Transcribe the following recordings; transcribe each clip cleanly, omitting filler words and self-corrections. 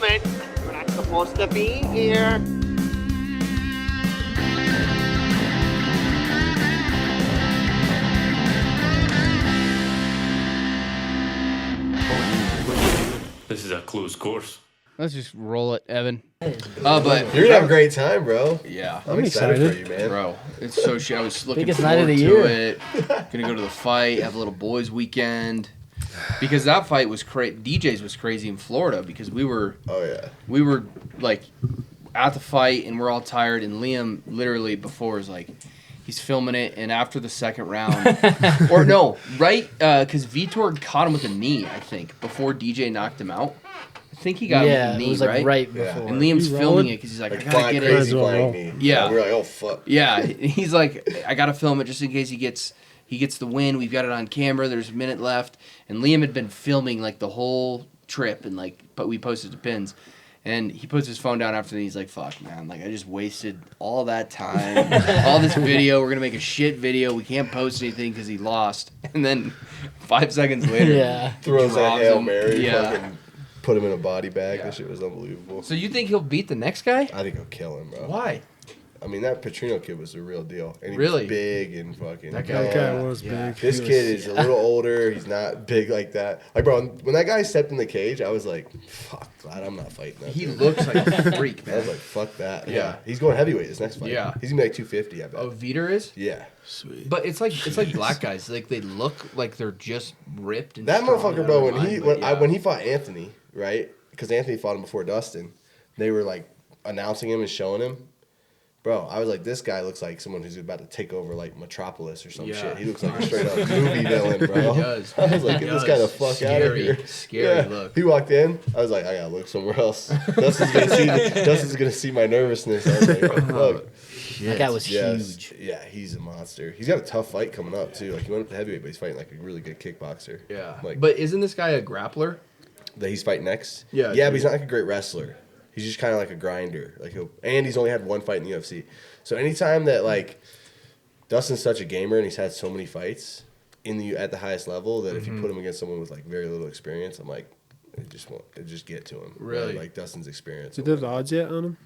gentlemen, we're not supposed to be here. This is a closed course. Let's just roll it, Evan. But you're gonna have a great time, bro. Yeah, I'm excited for you, man. bro. It's so shit. I was looking Biggest forward night of the to year. it. Gonna go to the fight. Have a little boys' weekend. Because that fight was crazy. DJ's was crazy in Florida because we were like at the fight and we're all tired, and Liam literally before is like he's filming it, and after the second round or no, right, because Vitor caught him with a knee, I think, before DJ knocked him out. I think he got him with a knee, it was like right before. And Liam's filming it because he's like, I gotta get crazy it. flying knee. Yeah. We're like, oh fuck. Yeah, he's like, I gotta film it just in case he gets the win. We've got it on camera. There's a minute left, and Liam had been filming like the whole trip, and like, but we posted the pins, and he puts his phone down after, and he's like, "Fuck, man! Like I just wasted all that time, all this video. We're gonna make a shit video. We can't post anything because he lost." And then 5 seconds later, throws that Hail him. Mary. Yeah. Fucking put him in a body bag. That shit was unbelievable. So you think he'll beat the next guy? I think he'll kill him, bro. Why? I mean, that Petrino kid was the real deal. And he Really? was big and fucking... That guy was big. This kid is a little older. He's not big like that. Like, bro, when that guy stepped in the cage, I was like, fuck, glad I'm not fighting that He dude. looks like a freak, I man. was like, fuck that. Yeah. He's going heavyweight this next fight. Yeah. He's going to be like 250, I bet. Oh, Vitor is? Yeah. Sweet. But it's like black guys. Like they look like they're just ripped and That strong motherfucker, bro, out of their mind, when he fought Anthony, right? Because Anthony fought him before Dustin. They were like announcing him and showing him. Bro, I was like, this guy looks like someone who's about to take over like Metropolis or some shit. He looks like a straight up movie villain, bro. He does. I was like, get this guy the fuck out of here. Scary look. He walked in. I was like, I gotta look somewhere else. Dustin's gonna see my nervousness. I was like, oh, fuck. That guy was huge. Yeah, he's a monster. He's got a tough fight coming up too. Like he went up to heavyweight, but he's fighting like a really good kickboxer. Yeah. Like, But isn't this guy a grappler? that he's fighting next. Yeah, Yeah, but he's not like a great wrestler. He's just kind of like a grinder. Like and he's only had one fight in the UFC. So anytime that like Dustin's such a gamer and he's had so many fights at the highest level that if you put him against someone with like very little experience, I'm like, it just get to him. Really? Right? Like Dustin's experience. Did they have the odds yet on him?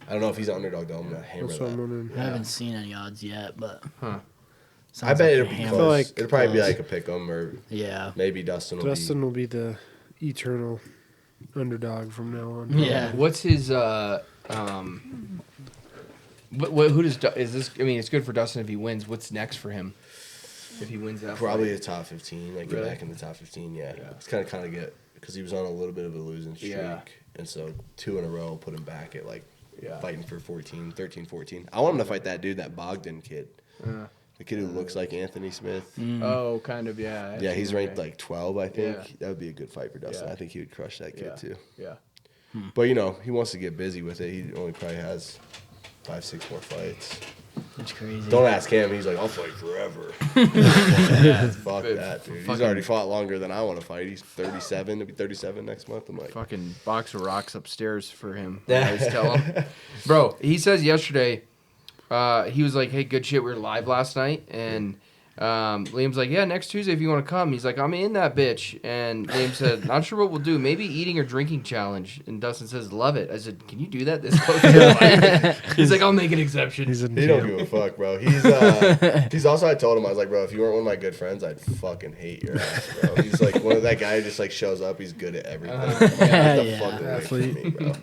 I don't know if he's an underdog though. I'm gonna hammer That's what I'm that. wondering. I haven't seen any odds yet, but I bet it'll be hammer. close. feel like It'll probably be close. like a pick 'em or Yeah. maybe Dustin will Dustin will be the eternal underdog from now on. Yeah. What's his who does is this? I mean, it's good for Dustin if he wins. What's next for him if he wins that? probably fight? the top 15. Like Really? get back in the top 15. Yeah. It's kind of get because he was on a little bit of a losing streak, Yeah. and so 2 in a row put him back at like Yeah. fighting for 13, 14. I want him to fight that dude, that Bogdan kid, the kid who looks like Anthony Smith. Oh, kind of, yeah. Yeah, he's ranked Okay. like 12, I think. Yeah. That would be a good fight for Dustin. Yeah. I think he would crush that kid Yeah. too. Yeah. But you know, he wants to get busy with it. He only probably has 5-6 more fights. That's crazy. Don't ask him. He's like, I'll fight forever. Fuck that, dude. He's Fucking- already fought longer than I want to fight. He's 37. He'll be 37 next month. I'm like, Fucking box of rocks upstairs for him. I always tell him. Bro, he says yesterday, he was like, hey, good shit, we were live last night, and Liam's like, yeah, next Tuesday if you want to come. He's like, I'm in that bitch. And Liam said, not sure what we'll do. Maybe eating or drinking challenge. And Dustin says, love it. I said, can you do that this close to the fight? He's like, I'll make an exception. He's a he don't give a fuck, bro. He's also, I told him, I was like, bro, if you weren't one of my good friends, I'd fucking hate your ass, bro. He's like one of that guy who just like shows up. He's good at everything. Get the Yeah. fuck away from me, bro.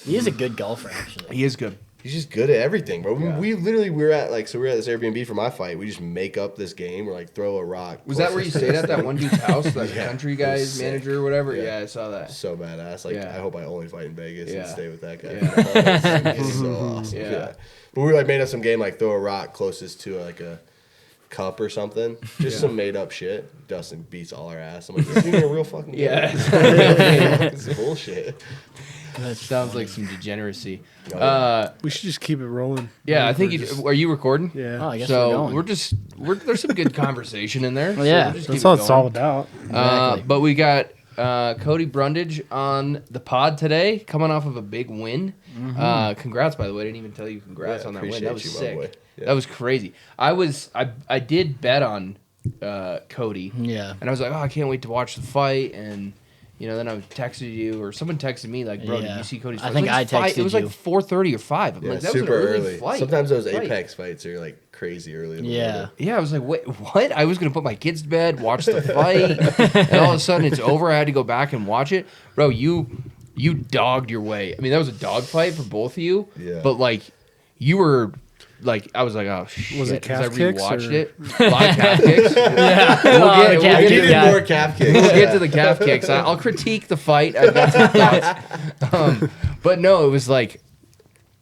He is a good golfer, actually. He is good. He's just good at everything, bro. We literally we were at this Airbnb for my fight. We just make up this game. We're like throw a rock. Was that where you stayed at that one dude's house, that Yeah. country It was guy's sick. manager or whatever? Yeah. Yeah, I saw that. So badass. Like Yeah. I hope I only fight in Vegas Yeah. and stay with that guy. Yeah. He's so awesome. Yeah. Yeah. But we like made up some game like throw a rock closest to like a cup or something. Just some made up shit. Dustin beats all our ass. I'm like, this isn't a real fucking game. Yeah. It's bullshit. That sounds like some degeneracy. We should just keep it rolling. Yeah, I think We're you, just- are you recording? Yeah. Oh, I guess So we're going. there's some good conversation in there. Well, yeah. we'll just That's keep all it it's going. all about. Exactly. But we got Cody Brundage on the pod today, coming off of a big win. Congrats, by the way. I didn't even tell you congrats Yeah, on that win. appreciate That was you, my sick. boy. Yeah. That was crazy. I did bet on Cody. Yeah. And I was like, oh, I can't wait to watch the fight. And You know, then I texted you, or someone texted me like, "Bro, did Yeah. you see Cody's I fight?" think It was I like five- texted It was like you. 4:30 or 5. I'm Yeah, like, that was an super early early. fight. Sometimes those Fight. Apex fights are like crazy early. In the Yeah. morning. Yeah, I was like, wait, what? I was gonna put my kids to bed, watch the fight, and all of a sudden it's over. I had to go back and watch it, bro. You dogged your way. I mean, that was a dog fight for both of you. Yeah. But like, you were like, I was like, oh shit. Was it Because calf kicks, rewatched or- it. A lot of calf kicks. Yeah. We'll calf I get kick needed guy. more calf kicks. We'll get to the calf kicks. I'll critique the fight. I've got some thoughts. But no, it was like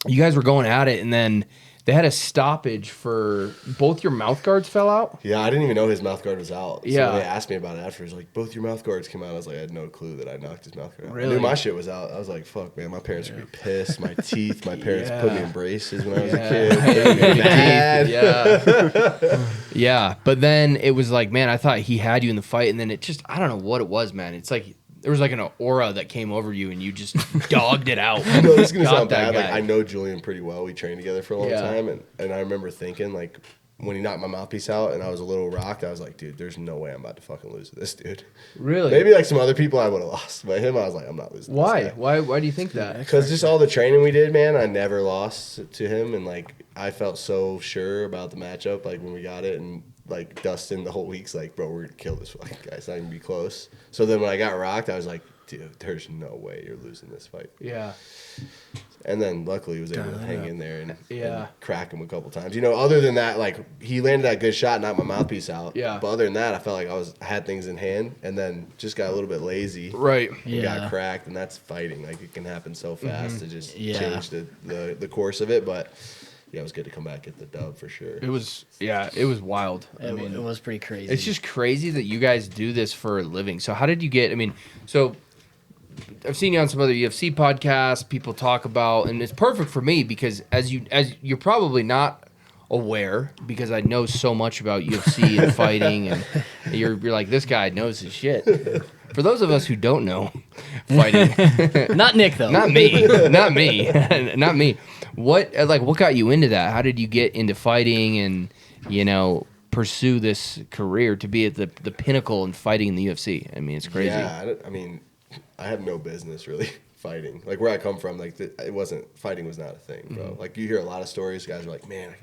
you guys were going at it, and then they had a stoppage for both your mouth guards fell out. Yeah, I didn't even know his mouth guard was out. So Yeah. when they asked me about it after, like, both your mouth guards came out. I was like, I had no clue that I knocked his mouth guard out. I Really? knew my shit was out. I was like, fuck, man, my parents are going to be pissed. My teeth, my parents put me in braces when I was a kid. They were mad. Yeah. Yeah. But then it was like, man, I thought he had you in the fight, and then it just, I don't know what it was, man. It's like there was like an aura that came over you, and you just dogged it out. I know this is going to Got sound that bad. Like, guy. I know Julian pretty well. We trained together for a long Yeah. time. And I remember thinking, like, when he knocked my mouthpiece out and I was a little rocked, I was like, dude, there's no way I'm about to fucking lose to this dude. Really? Maybe like some other people I would have lost. But him, I was like, I'm not losing to Why? this guy. Why do you think that? Because just all the training we did, man, I never lost to him, and like I felt so sure about the matchup, like when we got it, and like Dustin the whole week's like, bro, we're gonna kill this fucking guy. It's not gonna be close. So then when I got rocked, I was like, dude, there's no way you're losing this fight. Yeah. And then luckily he was able to hang in there and Yeah. crack him a couple times. You know, other than that, like he landed that good shot, knocked my mouthpiece out. Yeah. But other than that, I felt like I had things in hand, and then just got a little bit lazy. Right. And Yeah. got cracked, and that's fighting. Like it can happen so fast to just Yeah. change the course of it. But yeah, it was good to come back, get the dub for sure. It was wild. It was pretty crazy. It's just crazy that you guys do this for a living. So how did you get? I mean, so I've seen you on some other UFC podcasts. People talk about, and it's perfect for me because as you're probably not aware, because I know so much about UFC and fighting, and you're like, this guy knows his shit. For those of us who don't know fighting, not Nick though. not me, not me, not me. What got you into that? How did you get into fighting and pursue this career to be at the pinnacle in fighting in the UFC? I mean, it's crazy. Yeah, I mean, I have no business really fighting. Like where I come from, like fighting was not a thing, bro. Mm-hmm. Like you hear a lot of stories, guys are like, man, I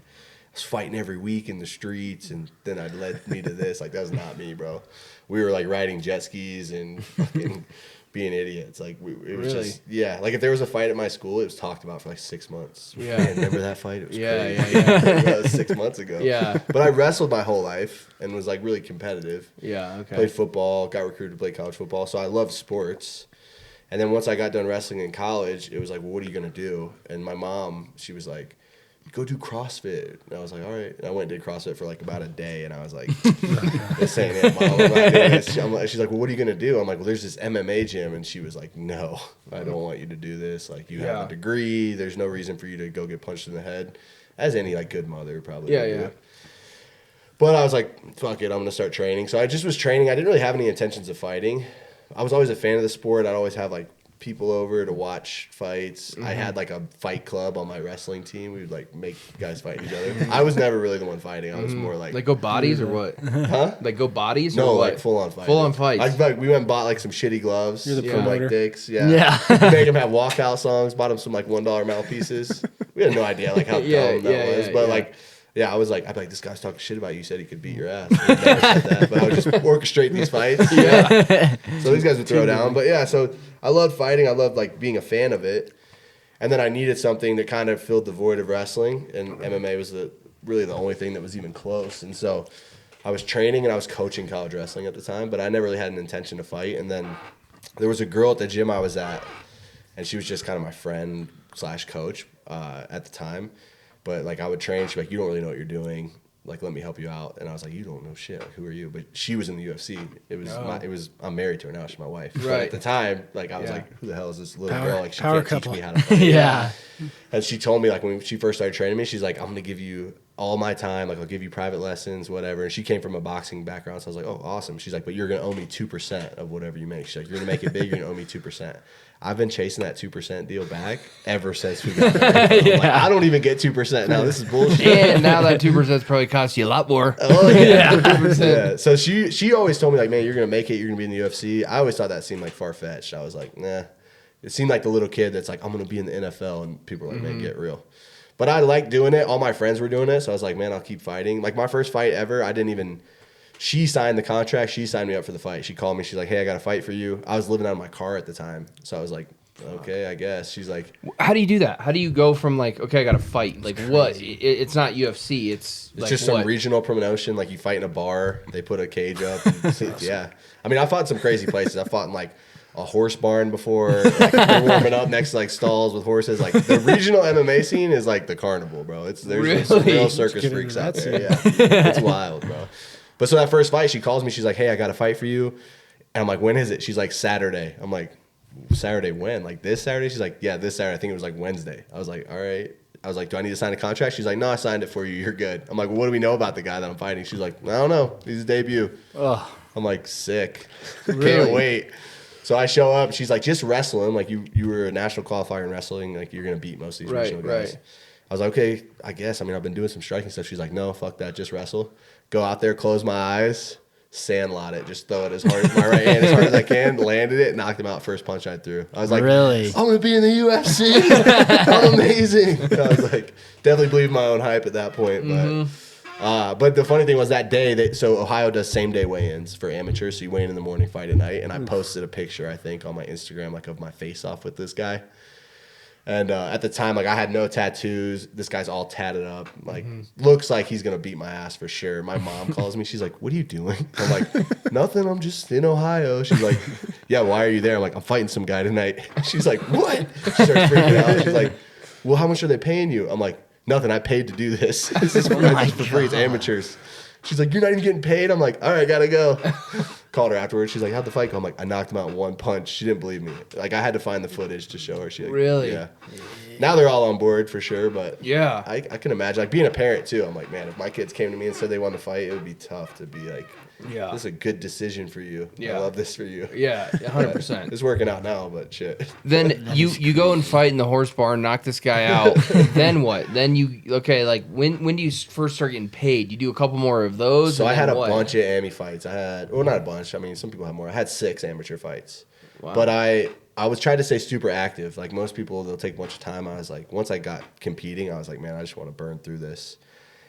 was fighting every week in the streets, and then it led me to this. Like that was not me, bro. We were like riding jet skis and fucking being idiots. Like it was Really? just like if there was a fight at my school, it was talked about for like 6 months. Yeah. Man, remember that fight? It was Yeah, crazy. yeah. That was 6 months ago. Yeah. But I wrestled my whole life and was like really competitive. Yeah. Okay. Played football, got recruited to play college football, so I loved sports. And then once I got done wrestling in college, it was like, well, what are you going to do? And my mom, she was like, go do CrossFit. And I was like, all right. And I went and did CrossFit for like about a day, and I was like, this ain't it, Mom. I'm not doing this. She's like, well, what are you going to do? I'm like, well, there's this MMA gym. And she was like, no, I don't want you to do this. Like, you have a degree. There's no reason for you to go get punched in the head, as any like good mother probably would do. But I was like, fuck it, I'm going to start training. So I just was training. I didn't really have any intentions of fighting. I was always a fan of the sport. I'd always have like people over to watch fights. I had like a fight club on my wrestling team. We would like make guys fight each other. I was never really the one fighting. I was more like go bodies or what? huh? Like go bodies? No, or what? like full on fighting. Full on fights. Like we went and bought like some shitty gloves You're the from like promoter. Dick's. Yeah. Make them have walkout songs. Bought them some like $1 mouthpieces. We had no idea like how dumb that was, but like. Yeah, I'd be like, this guy's talking shit about you. You said he could beat your ass. I never said that, but I would just orchestrate these fights. So these guys would throw down. But yeah, so I loved fighting. I loved like being a fan of it. And then I needed something that kind of filled the void of wrestling, and MMA was really the only thing that was even close. And so I was training and I was coaching college wrestling at the time, but I never really had an intention to fight. And then there was a girl at the gym I was at, and she was just kind of my friend / coach at the time. But like I would train, she'd be like, you don't really know what you're doing. Like, let me help you out. And I was like, you don't know shit. Like, who are you? But she was in the UFC. I'm married to her now. She's my wife. But Right. at the time, like I was like, who the hell is this little Power- girl? Like she power can't couple. teach me how to fight. Yeah. And she told me, like, when she first started training me, she's like, I'm going to give you all my time. Like, I'll give you private lessons, whatever. And she came from a boxing background. So I was like, oh, awesome. She's like, but you're going to owe me 2% of whatever you make. She's like, you're going to make it big. You're going to owe me 2%. I've been chasing that 2% deal back ever since we got married. Like, I don't even get 2% now. This is bullshit. And now that 2% probably costs you a lot more. Oh, yeah. Yeah. So she always told me, like, man, you're going to make it. You're going to be in the UFC. I always thought that seemed like far-fetched. I was like, nah. It seemed like the little kid that's like, I'm going to be in the NFL. And people are like, man, get real. But I like doing it. All my friends were doing it. So I was like, man, I'll keep fighting. Like, my first fight ever, she signed the contract. She signed me up for the fight. She called me. She's like, hey, I got a fight for you. I was living out of my car at the time. So I was like, okay, I guess. She's like, how do you do that? How do you go from like, okay, I got to fight? Like what? It's not UFC. It's like just some regional promotion. Like, you fight in a bar. They put a cage up. Yeah. I mean, I fought in some crazy places. I fought in like a horse barn before. Like, they're warming up next to like stalls with horses. Like, the regional MMA scene is like the carnival, bro. There's some real circus freaks out there. Yeah. It's wild, bro. But so that first fight, she calls me. She's like, hey, I got a fight for you. And I'm like, when is it? She's like, Saturday. I'm like, Saturday when? Like, this Saturday? She's like, yeah, this Saturday. I think it was like Wednesday. I was like, all right. I was like, do I need to sign a contract? She's like, no, I signed it for you. You're good. I'm like, well, what do we know about the guy that I'm fighting? She's like, I don't know. He's his debut. Oh, I'm like, sick. Really? Can't wait. So I show up. She's like, just wrestle him. Like, you were a national qualifier in wrestling. Like, you're going to beat most of these regional guys. Right. I was like, okay, I guess. I mean, I've been doing some striking stuff. She's like, no, fuck that. Just wrestle. Go out there, close my eyes, sandlot it. Just throw it as hard, my right hand as hard as I can. Landed it, knocked him out first punch I threw. I was like, really? I'm going to be in the UFC. I'm amazing. I was like, definitely believe my own hype at that point. But the funny thing was that day, so Ohio does same day weigh-ins for amateurs. So you weigh in the morning, fight at night. And I posted a picture, I think, on my Instagram, like, of my face off with this guy. And at the time, like, I had no tattoos. This guy's all tatted up. Like, looks like he's going to beat my ass for sure. My mom calls me. She's like, what are you doing? I'm like, nothing. I'm just in Ohio. She's like, yeah, why are you there? I'm like, I'm fighting some guy tonight. She's like, what? She starts freaking out. She's like, well, how much are they paying you? I'm like, nothing. I paid to do this. This is for free. It's amateurs. She's like, you're not even getting paid? I'm like, all right, gotta go. Called her afterwards. She's like, how'd the fight go? I'm like, I knocked him out in one punch. She didn't believe me. Like, I had to find the footage to show her. She like, really? Yeah. Now they're all on board for sure, but yeah, I can imagine, like, being a parent too. I'm like, man, if my kids came to me and said they wanted to fight, it would be tough to be like, yeah, this is a good decision for you. Yeah. I love this for you. Yeah, 100%. It's working out now, but shit. Then you go and fight in the horse barn, knock this guy out. Then what? Then like, when do you first start getting paid? You do a couple more of those? So I had a bunch of AMI fights. Not a bunch. I mean, some people have more. I had 6 amateur fights. Wow. But I was trying to stay super active. Like, most people, they'll take a bunch of time. I was like, once I got competing, I was like, man, I just want to burn through this.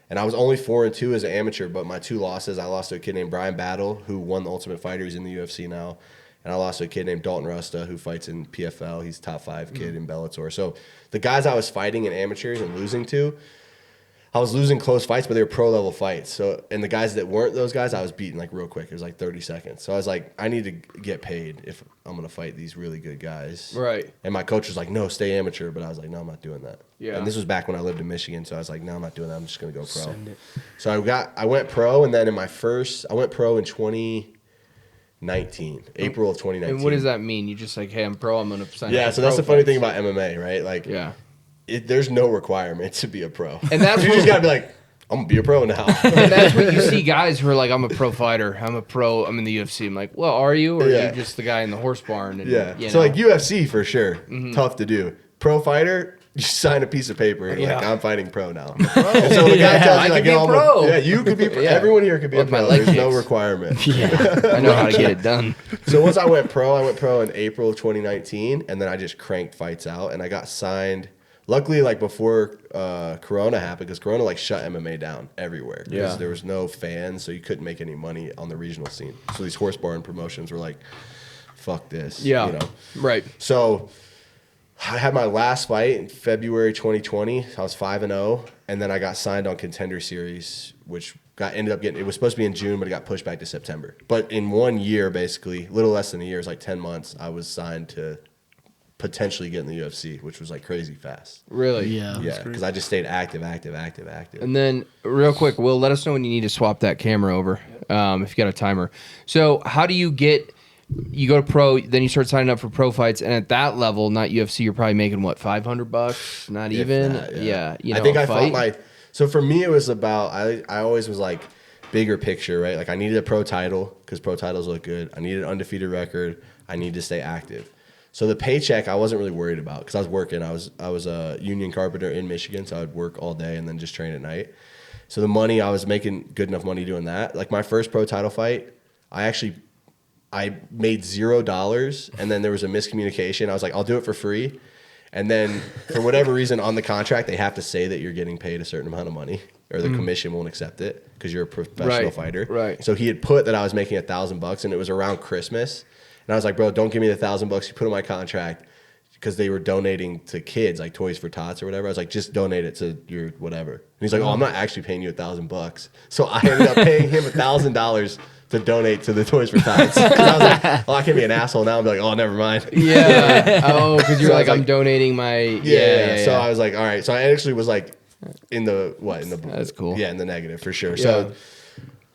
And I was only 4-2 as an amateur, but my 2 losses, I lost to a kid named Brian Battle, who won the Ultimate Fighter. He's in the UFC now. And I lost to a kid named Dalton Rusta, who fights in PFL. He's top 5 kid in Bellator. So the guys I was fighting in amateurs and losing to, I was losing close fights, but they were pro-level fights. So, and the guys that weren't those guys, I was beating like real quick. It was like 30 seconds. So I was like, I need to get paid if I'm going to fight these really good guys. Right. And my coach was like, no, stay amateur. But I was like, no, I'm not doing that. Yeah. And this was back when I lived in Michigan. So I was like, no, I'm not doing that. I'm just going to go pro. So I went pro. And then I went pro in 2019, April of 2019. And what does that mean? You just like, hey, I'm pro. I'm going to sign up. Yeah. So that's the funny thing about MMA, right? Like, yeah. There's no requirement to be a pro. And that's you just got to be like, I'm going to be a pro now. And that's when you see guys who are like, I'm a pro fighter. I'm a pro. I'm in the UFC. I'm like, well, are you? Or are you just the guy in the horse barn? And, yeah. You know? So, like, UFC for sure. Tough to do. Pro fighter, you sign a piece of paper. And like, I'm fighting pro now. And so the guy tells you, like, pro. Yeah, you could be pro. Yeah. Everyone here could be a pro. There's no requirement. Yeah. I know how to get it done. So once I went pro in April of 2019. And then I just cranked fights out. And I got signed. Luckily, like, before Corona happened, because Corona, like, shut MMA down everywhere. Because there was no fans, so you couldn't make any money on the regional scene. So these horse barn promotions were like, fuck this. Yeah. You know? Right. So I had my last fight in February 2020. I was 5-0. And then I got signed on Contender Series, which ended up getting, it was supposed to be in June, but it got pushed back to September. But in 1 year, basically, a little less than a year, it was like 10 months, I was signed to potentially get in the UFC, which was like crazy fast. Really? Yeah. Yeah, because I just stayed active. And then, real quick, Will, let us know when you need to swap that camera over, if you got a timer. So how do you get you go to pro, then you start signing up for pro fights, and at that level, not UFC, you're probably making what, $500? Not If even. that, Yeah. You know, I think a I fight. fought my. So for me, it was about. I always was like bigger picture, right? Like I needed a pro title because pro titles look good. I needed an undefeated record. I needed to stay active. So the paycheck I wasn't really worried about because I was working. I was a union carpenter in Michigan, so I would work all day and then just train at night. So the money, I was making good enough money doing that. Like my first pro title fight, I made $0, and then there was a miscommunication. I was like, I'll do it for free. And then for whatever reason on the contract, they have to say that you're getting paid a certain amount of money or the commission won't accept it because you're a professional fighter. Right. So he had put that I was making $1,000 and it was around Christmas. And I was like, bro, don't give me the $1,000 you put on my contract because they were donating to kids, like Toys for Tots or whatever. I was like, just donate it to your whatever. And he's like, oh, I'm not actually paying you $1,000. So I ended up paying him $1,000 to donate to the Toys for Tots. I was like, oh, I can't be an asshole now. I'm like, oh, never mind. Yeah. Oh, because you're So I like, was I'm like- donating my. Yeah. So I was like, all right. So I actually was like in the That's cool. Yeah, in the negative for sure. Yeah. So,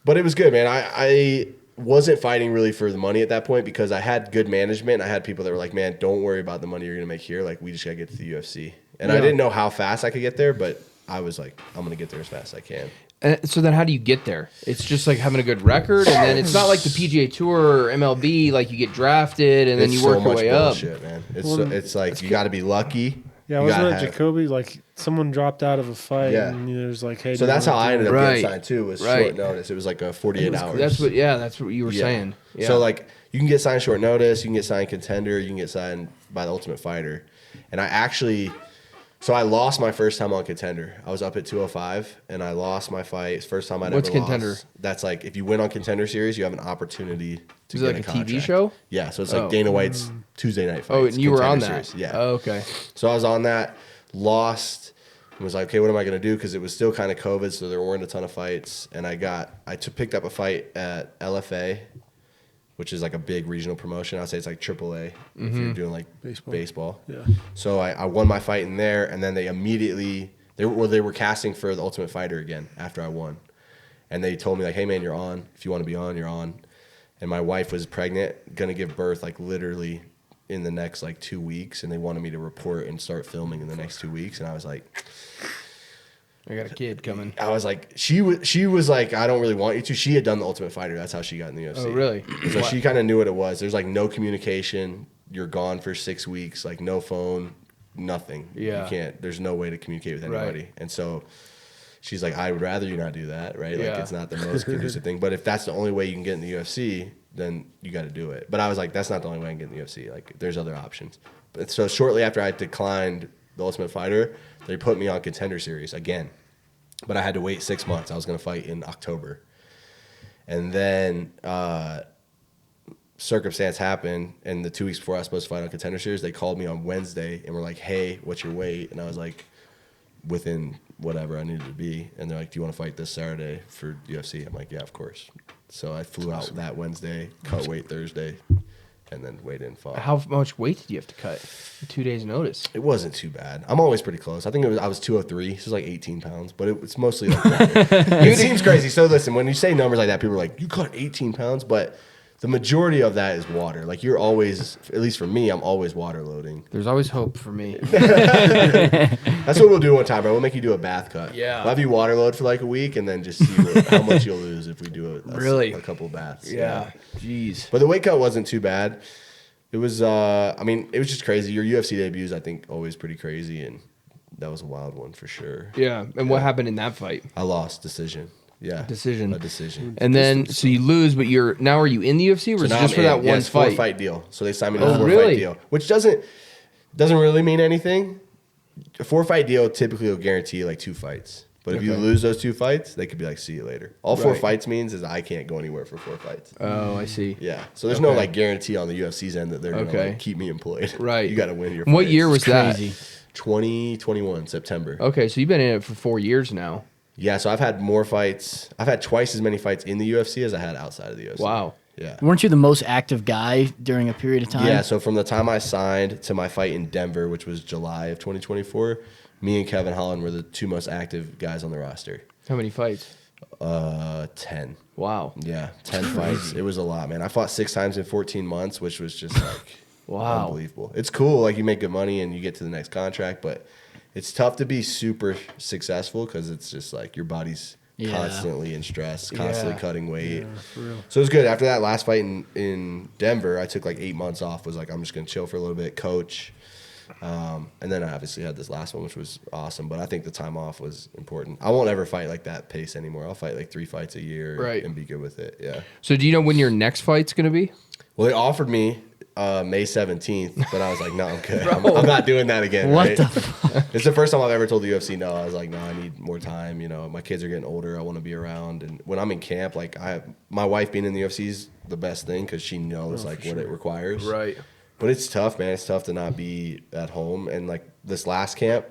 but it was good, man. I wasn't fighting really for the money at that point because I had good management. I had people that were like, man, don't worry about the money you're gonna make here. Like, we just gotta get to the UFC. And I didn't know how fast I could get there, but I was like, I'm gonna get there as fast as I can. And so then how do you get there? It's just like having a good record, and then it's not like the PGA Tour or MLB, like you get drafted and then It's you work so your much way bullshit, man. It's like you got to be lucky. Yeah, You wasn't gotta it have- Jacoby? Like someone dropped out of a fight, Yeah. and there's like, hey. So do you that's how wanna I do ended up Right. getting signed too. Was Right. short notice. It was like a 48 hours. That's what you were Yeah. saying. Yeah. So like you can get signed short notice, you can get signed contender, you can get signed by the Ultimate Fighter. And I lost my first time on contender. I was up at 205 and I lost my fight. It's the first time I'd What's ever Contender? lost. That's like if you win on contender series, you have an opportunity to Is it get like a TV contract. show? Yeah, so it's Oh. like Dana White's Tuesday night fights. Oh, and you were on Contender that. Series. Yeah. Oh, okay. So I was on that, lost, and was like, okay, what am I going to do? Because it was still kind of COVID, so there weren't a ton of fights. And picked up a fight at LFA, which is like a big regional promotion. I'd say it's like AAA if you're doing like baseball. Yeah. So I won my fight in there, and then they immediately they were casting for the Ultimate Fighter again after I won, and they told me like, hey man, you're on. If you want to be on, you're on. And my wife was pregnant, gonna give birth like literally in the next like 2 weeks, and they wanted me to report and start filming in the next 2 weeks, and I was like, I got a kid coming. I was like, she was like, I don't really want you to. She had done the Ultimate Fighter. That's how she got in the UFC. Oh, really? So she kind of knew what it was. There's like no communication. You're gone for 6 weeks. Like no phone, nothing. Yeah. You can't. There's no way to communicate with Right. anybody. And so she's like, I would rather you not do that, right? Like Yeah. it's not the most conducive thing. But if that's the only way you can get in the UFC, then you got to do it. But I was like, that's not the only way I can get in the UFC. Like there's other options. But so shortly after I declined the Ultimate Fighter, they put me on Contender Series again. But I had to wait 6 months. I was going to fight in October. And then circumstance happened, and the 2 weeks before I was supposed to fight on Contender Series, they called me on Wednesday and were like, hey, what's your weight? And I was like, within whatever I needed to be. And they're like, do you want to fight this Saturday for UFC? I'm like, yeah, of course. So I flew out that Wednesday, cut weight Thursday, and then weighed in, fought. How much weight did you have to cut? 2 days notice. It wasn't too bad. I'm always pretty close. I think I was 203. So it was like 18 pounds, but it's mostly like it seems crazy. So listen, when you say numbers like that, people are like, you cut 18 pounds, but the majority of that is water. Like you're always, at least for me, I'm always water loading. There's always hope for me. That's what we'll do one time, bro. We'll make you do a bath cut. Yeah. We'll have you water load for like a week and then just see how much you'll lose if we do a couple baths. Yeah. Jeez. But the weight cut wasn't too bad. It was, it was just crazy. Your UFC debuts, I think, always pretty crazy, and that was a wild one for sure. Yeah. And what happened in that fight? I lost decision. Yeah. A decision. And then, so you lose, but now are you in the UFC or is it now just I'm for that in. one it's fight? 4-fight deal. So they signed me to Oh, a 4-fight really? deal, which doesn't really mean anything. A 4-fight deal typically will guarantee like 2 fights. But if you Okay. lose those 2 fights, they could be like, see you later. All 4 Right. fights means is I can't go anywhere for 4 fights. Oh, I see. Yeah. So there's no like guarantee on the UFC's end that they're going to Okay. like, keep me employed. Right. You got to win your What fights. year was that? Crazy. 2021, September. Okay, so you've been in it for 4 years now. Yeah, so I've had more fights. I've had twice as many fights in the UFC as I had outside of the UFC. Wow. Yeah. Weren't you the most active guy during a period of time? Yeah, so from the time I signed to my fight in Denver, which was July of 2024, me and Kevin Holland were the 2 most active guys on the roster. How many fights? 10. Wow. Yeah, 10 fights. It was a lot, man. I fought 6 times in 14 months, which was just like Wow. unbelievable. It's cool, like you make good money and you get to the next contract, but it's tough to be super successful because it's just like your body's constantly in stress, constantly cutting weight. Yeah, for real. So it was good. After that last fight in Denver, I took like 8 months off. Was like, I'm just gonna chill for a little bit, coach. And then I obviously had this last one, which was awesome. But I think the time off was important. I won't ever fight like that pace anymore. I'll fight like 3 fights a year and be good with it. Yeah. So do you know when your next fight's gonna be? Well, they offered me May 17th, but I was like, no, I'm good. I'm not doing that again. What right? the fuck? It's the first time I've ever told the UFC no. I was like, no, I need more time. You know, my kids are getting older. I want to be around. And when I'm in camp, like my wife being in the UFC is the best thing because she knows what it requires. Right. But it's tough, man. It's tough to not be at home. And like this last camp,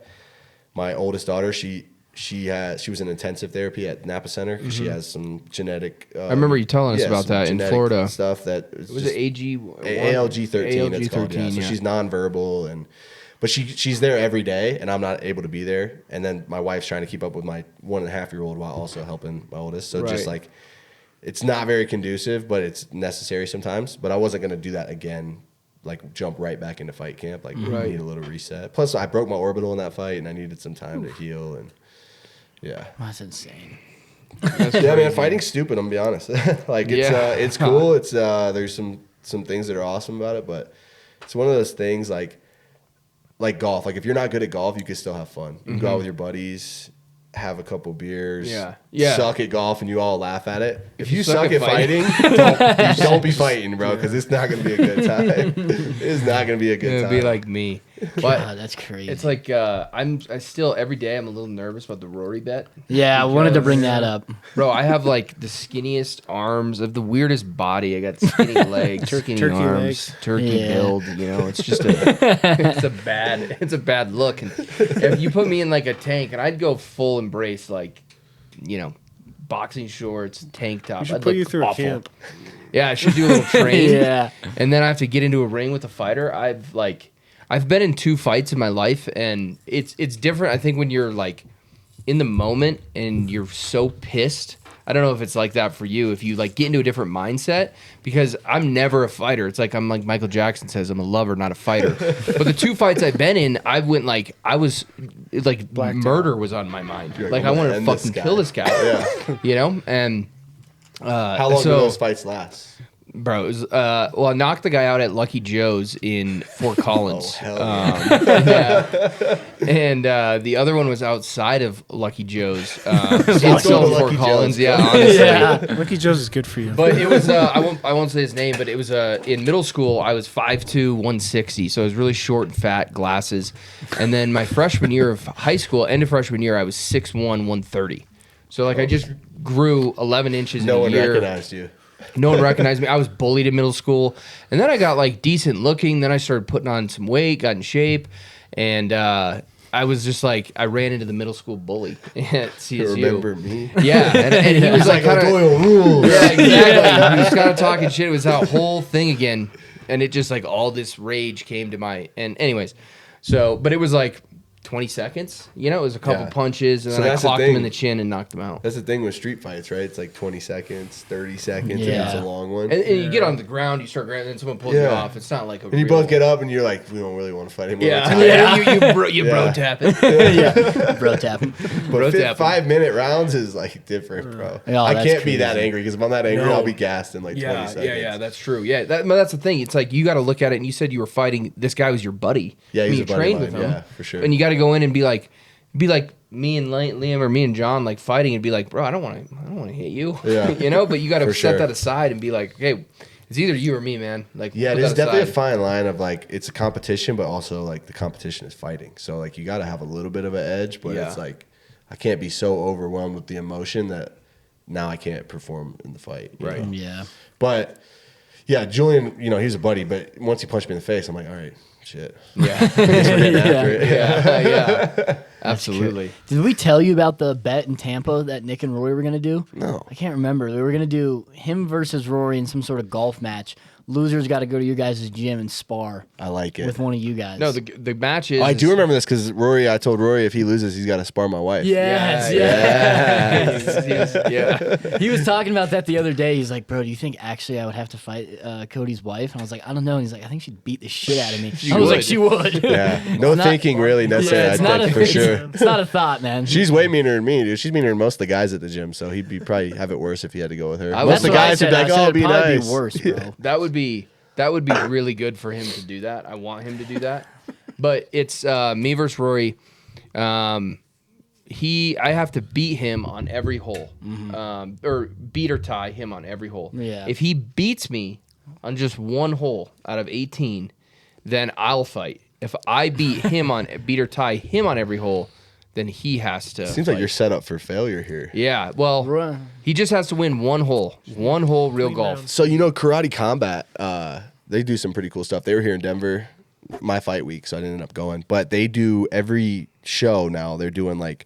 my oldest daughter, she was in intensive therapy at Napa Center because she has some genetic. I remember you telling us about that in Florida. Stuff that Was it AG? ALG 13. It's called, yeah. So she's nonverbal but she's there every day, and I'm not able to be there. And then my wife's trying to keep up with my 1.5-year-old while also helping my oldest. So just like, it's not very conducive, but it's necessary sometimes. But I wasn't gonna do that again. Like jump right back into fight camp. Like need a little reset. Plus, I broke my orbital in that fight, and I needed some time to heal. And yeah, That's insane. yeah, man, fighting's stupid. I'm gonna be honest. Like it's cool. It's there's some things that are awesome about it, but it's one of those things like golf. Like if you're not good at golf, you can still have fun. You can go out with your buddies, have a couple beers, suck at golf, and you all laugh at it. If you suck at fighting, don't be fighting, bro, because it's not going to be a good time. It's not going to be a good time. It'll be like me. God, that's crazy. It's like I still every day I'm a little nervous about the Rory bet. Yeah, I wanted to bring that up. Bro, I have like the skinniest arms, of the weirdest body. I got skinny legs, turkey arms, legs. turkey build. You know, it's just it's a bad look. And if you put me in like a tank, and I'd go full embrace, like, you know, boxing shorts, tank top. We should I'd put look you through awful. a camp. Yeah, I should do a little train. Yeah. And then I have to get into a ring with a fighter. I've been in 2 fights in my life, and it's different. I think when you're like in the moment and you're so pissed. I don't know if it's like that for you, if you like get into a different mindset, because I'm never a fighter. It's like I'm like Michael Jackson says, I'm a lover, not a fighter. But the 2 fights I've been in, I was like murder was on my mind. Like I wanted to fucking kill this guy. Yeah. You know? And how long do those fights last? Bro, it was, well, I knocked the guy out at Lucky Joe's in Fort Collins. Oh, hell yeah. And the other one was outside of Lucky Joe's. Still in Fort Collins, yeah, honestly. Yeah. Lucky Joe's is good for you. But it was, I won't say his name, but it was, in middle school, I was 5'2", 160, so I was really short and fat, glasses. And then my freshman year of high school, end of freshman year, I was 6'1", 130. So, like, I just grew 11 inches in a year. No one recognized you. No one recognized me. I was bullied in middle school. And then I got like decent looking. Then I started putting on some weight, got in shape. And I was just like, I ran into the middle school bully at CSU. Remember me? Yeah. And he was like, kind of. rules. Yeah, exactly. He was kind of talking shit. It was that whole thing again. And it just like all this rage came to my. And anyways, so, but it was like 20 seconds. You know, it was a couple punches, and then I clocked him in the chin and knocked him out. That's the thing with street fights, right? It's like 20 seconds, 30 seconds, and it's a long one. And you get on the ground, you start grabbing, and someone pulls you off. It's not like a. And you both get up, and you're like, we don't really want to fight anymore. Yeah. You bro tap it. Yeah, bro tapping. But 5-minute rounds is like different, bro. Oh, I that's can't be that crazy. angry, because if I'm that angry, I'll be gassed in like 20 seconds. Yeah, that's true. Yeah, that's the thing. It's like you got to look at it, and you said you were fighting. This guy was your buddy. Yeah, he's you a buddy trained of mine. with him. Yeah, for sure. And you got to go in and be like me and Liam or me and John like fighting and be like, bro, I don't want to hit you. Yeah. You know, but you got to set that aside and be like, okay, it's either you or me, man. Like, yeah, it is definitely a fine line of like, it's a competition, but also like the competition is fighting. So like you got to have a little bit of an edge, but it's like, I can't be so overwhelmed with the emotion that now I can't perform in the fight. Right. Know? Yeah. But yeah, Julian, you know, he's a buddy, but once he punched me in the face, I'm like, all right, shit. Yeah. Yeah. Absolutely. Did we tell you about the bet in Tampa that Nick and Rory were going to do? No. I can't remember. They were going to do him versus Rory in some sort of golf match. losers got to go to your guys' gym and spar I like it. with one of you guys. No, the match is. I do remember this because I told Rory if he loses, he's got to spar my wife. Yes, Yeah. He was talking about that the other day. He's like, bro, do you think actually I would have to fight Cody's wife? And I was like, I don't know. And he's like, I think she'd beat the shit out of me. I was like, she would. Yeah. No thinking really necessary, it's I not think, a, for sure. It's not a thought, man. She's way meaner than me, dude. She's meaner than most of the guys at the gym, so he'd be probably have it worse if he had to go with her. That's Most of the what I guys would said. be like, I said "Oh, it'd be probably nice." be worse, bro. That would be really good for him to do that. I want him to do that. But it's me versus Rory. I have to beat him on every hole, or beat or tie him on every hole. Yeah. If he beats me on just one hole out of 18, then I'll fight. If I beat or tie him on every hole, then he has to. Seems fight. like you're set up for failure here. Yeah. Well, Right. he just has to win one hole. One hole, real Clean golf. rounds. So Karate Combat, they do some pretty cool stuff. They were here in Denver, my fight week, so I didn't end up going. But they do every show now. They're doing like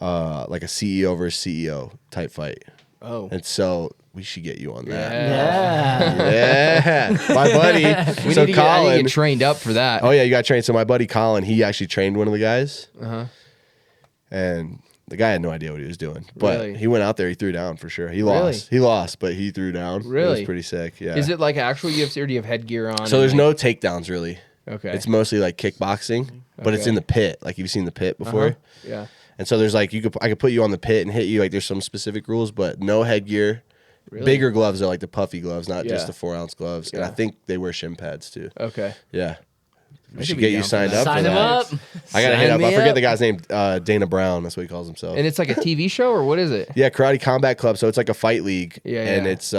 a CEO versus CEO type fight, Oh. and so we should get you on that. Yeah. Yeah, my buddy. We so need to get, I need to Colin. get trained up for that. Oh yeah, you got trained. So my buddy Colin, he actually trained one of the guys, Uh-huh. and the guy had no idea what he was doing. But Really? he went out there, he threw down for sure. He Really? lost. He lost, but he threw down. It Really? was pretty sick. Yeah. Is it like actual UFC or do you have headgear on? So and there's like- no takedowns really. Okay. It's mostly like kickboxing, but it's Okay. in the pit. Like you've seen the pit before. Uh-huh. Yeah. And so there's like I could put you on the pit and hit you. Like there's some specific rules, but no headgear. Really? Bigger gloves are like the puffy gloves, not just Yeah. the 4-ounce gloves. And I Yeah. think they wear shin pads too. Okay. Yeah. We could should be get you down for signed that. up. Sign for him that. up. I gotta hit Sign up. me I forget up. the guy's name. Dana Brown. That's what he calls himself. And it's like a TV show or what is it? Yeah, Karate Combat Club. So it's like a fight league. Yeah, and yeah. it's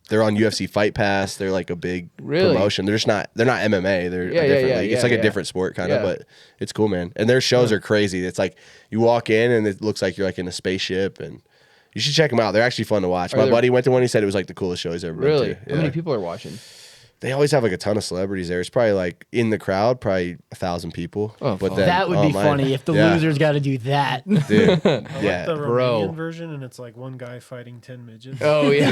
they're on UFC Fight Pass. They're like a big Really? promotion. They're not MMA. They're Yeah, a yeah, different yeah, league. yeah, It's like yeah. a different sport kind of, Yeah. but it's cool, man. And their shows are crazy. It's like you walk in and it looks like you're like in a spaceship, and you should check them out. They're actually fun to watch. My there- buddy went to one. He said it was like the coolest show he's ever Really? been to. How many people are watching? They always have like a ton of celebrities there. It's probably like in the crowd, probably 1,000 people. Oh, but fuck. then, That would be man. funny if the Yeah. losers got to do that. Dude, I yeah. like the bro. Romanian version, and it's like one guy fighting 10 midgets. Oh yeah.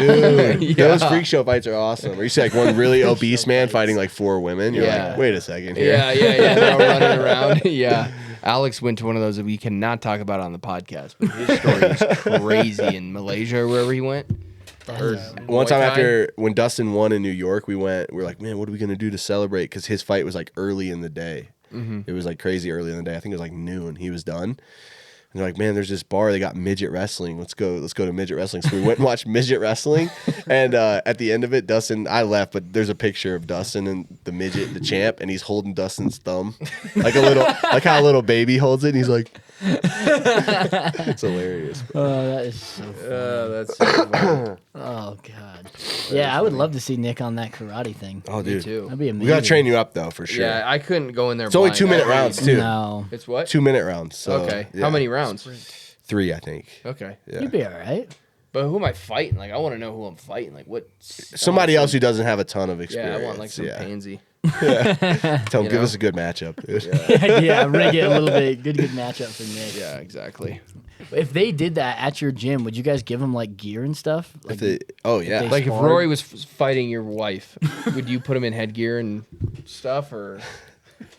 Dude, Yeah. those freak show fights are awesome. Or you see like one really obese man fighting like 4 women. You're Yeah. like, wait a second here. Yeah, they're all running around. Yeah. Alex went to one of those that we cannot talk about on the podcast, but his story is crazy in Malaysia or wherever he went. One time Muay Thai? after when Dustin won in New York, we were like, man, what are we gonna do to celebrate? Because his fight was like early in the day. It was like crazy early in the day. I think it was like noon. He was done. And they're like, man, there's this bar. They got midget wrestling. Let's go to midget wrestling. So we went and watched midget wrestling. And at the end of it, I left, but there's a picture of Dustin and the midget, the champ, and he's holding Dustin's thumb, like how a little baby holds it. And he's like, it's hilarious. Oh, that is so funny. That's so funny. Oh, God. Yeah, I would love to see Nick on that karate thing. Oh, Me dude, too. That'd be amazing. we gotta train you up though for sure. Yeah, I couldn't go in there. It's only blind. 2-minute rounds too. No. It's what? 2-minute rounds. So, Okay. yeah. How many rounds? 3, I think. Okay. Yeah. You'd be all right. But who am I fighting? Like, I want to know who I'm fighting. Like, what? Somebody else who doesn't have a ton of Yeah, experience. I want like some pansy. Tell him, you give know? us a good matchup, dude. Yeah, rig it a little bit. Good matchup for Nick. Yeah, exactly. If they did that at your gym, would you guys give them like gear and stuff? Like, Oh yeah. they- Like, if Sparred. Rory was fighting your wife, would you put him in headgear and stuff, or?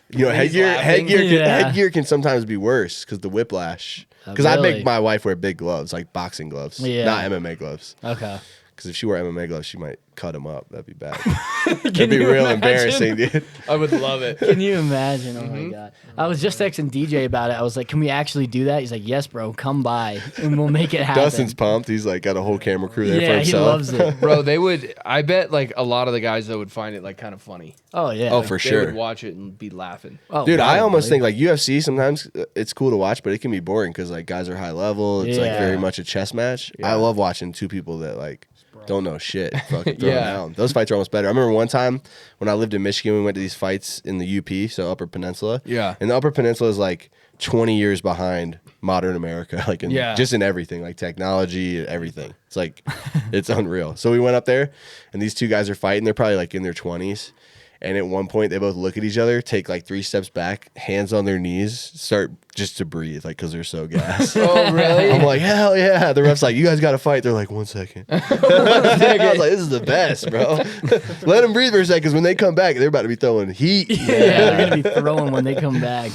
You know, He's laughing. headgear can sometimes be worse because the whiplash. Because I really? make my wife wear big gloves, like boxing gloves, Yeah. not MMA gloves. okay. Because if she wore MMA gloves, she might cut them up. That'd be bad. That'd be real embarrassing, dude. I would love it. Can you imagine? Oh my god! I was just texting DJ about it. I was like, "Can we actually do that?" He's like, "Yes, bro. Come by and we'll make it happen." Dustin's pumped. He's like got a whole camera crew there for yeah, he himself. loves it. Bro, they would. I bet like a lot of the guys though would find it like kind of funny. Oh yeah. Oh, for They sure. would watch it and be laughing. Oh, Dude, I almost probably. think like UFC sometimes it's cool to watch, but it can be boring because like guys are high level. It's like Yeah. very much a chess match. I love watching two people that like don't know shit fucking throw Yeah. down. Those fights are almost better. I remember one time when I lived in Michigan, we went to these fights in the UP, so Upper Peninsula. Yeah. And the Upper Peninsula is like 20 years behind modern America, like in, Yeah. just in everything, like technology and everything. It's like it's unreal. So we went up there, and these two guys are fighting. They're probably like in their 20s. And at one point, they both look at each other, take like 3 steps back, hands on their knees, start just to breathe, like, because they're so gassed. Oh, really? I'm like, hell yeah. The ref's like, you guys got to fight. They're like, 1 second. I was like, this is the best, bro. Let them breathe for a second, because when they come back, they're about to be throwing heat. Yeah, they're gonna be throwing when they come back.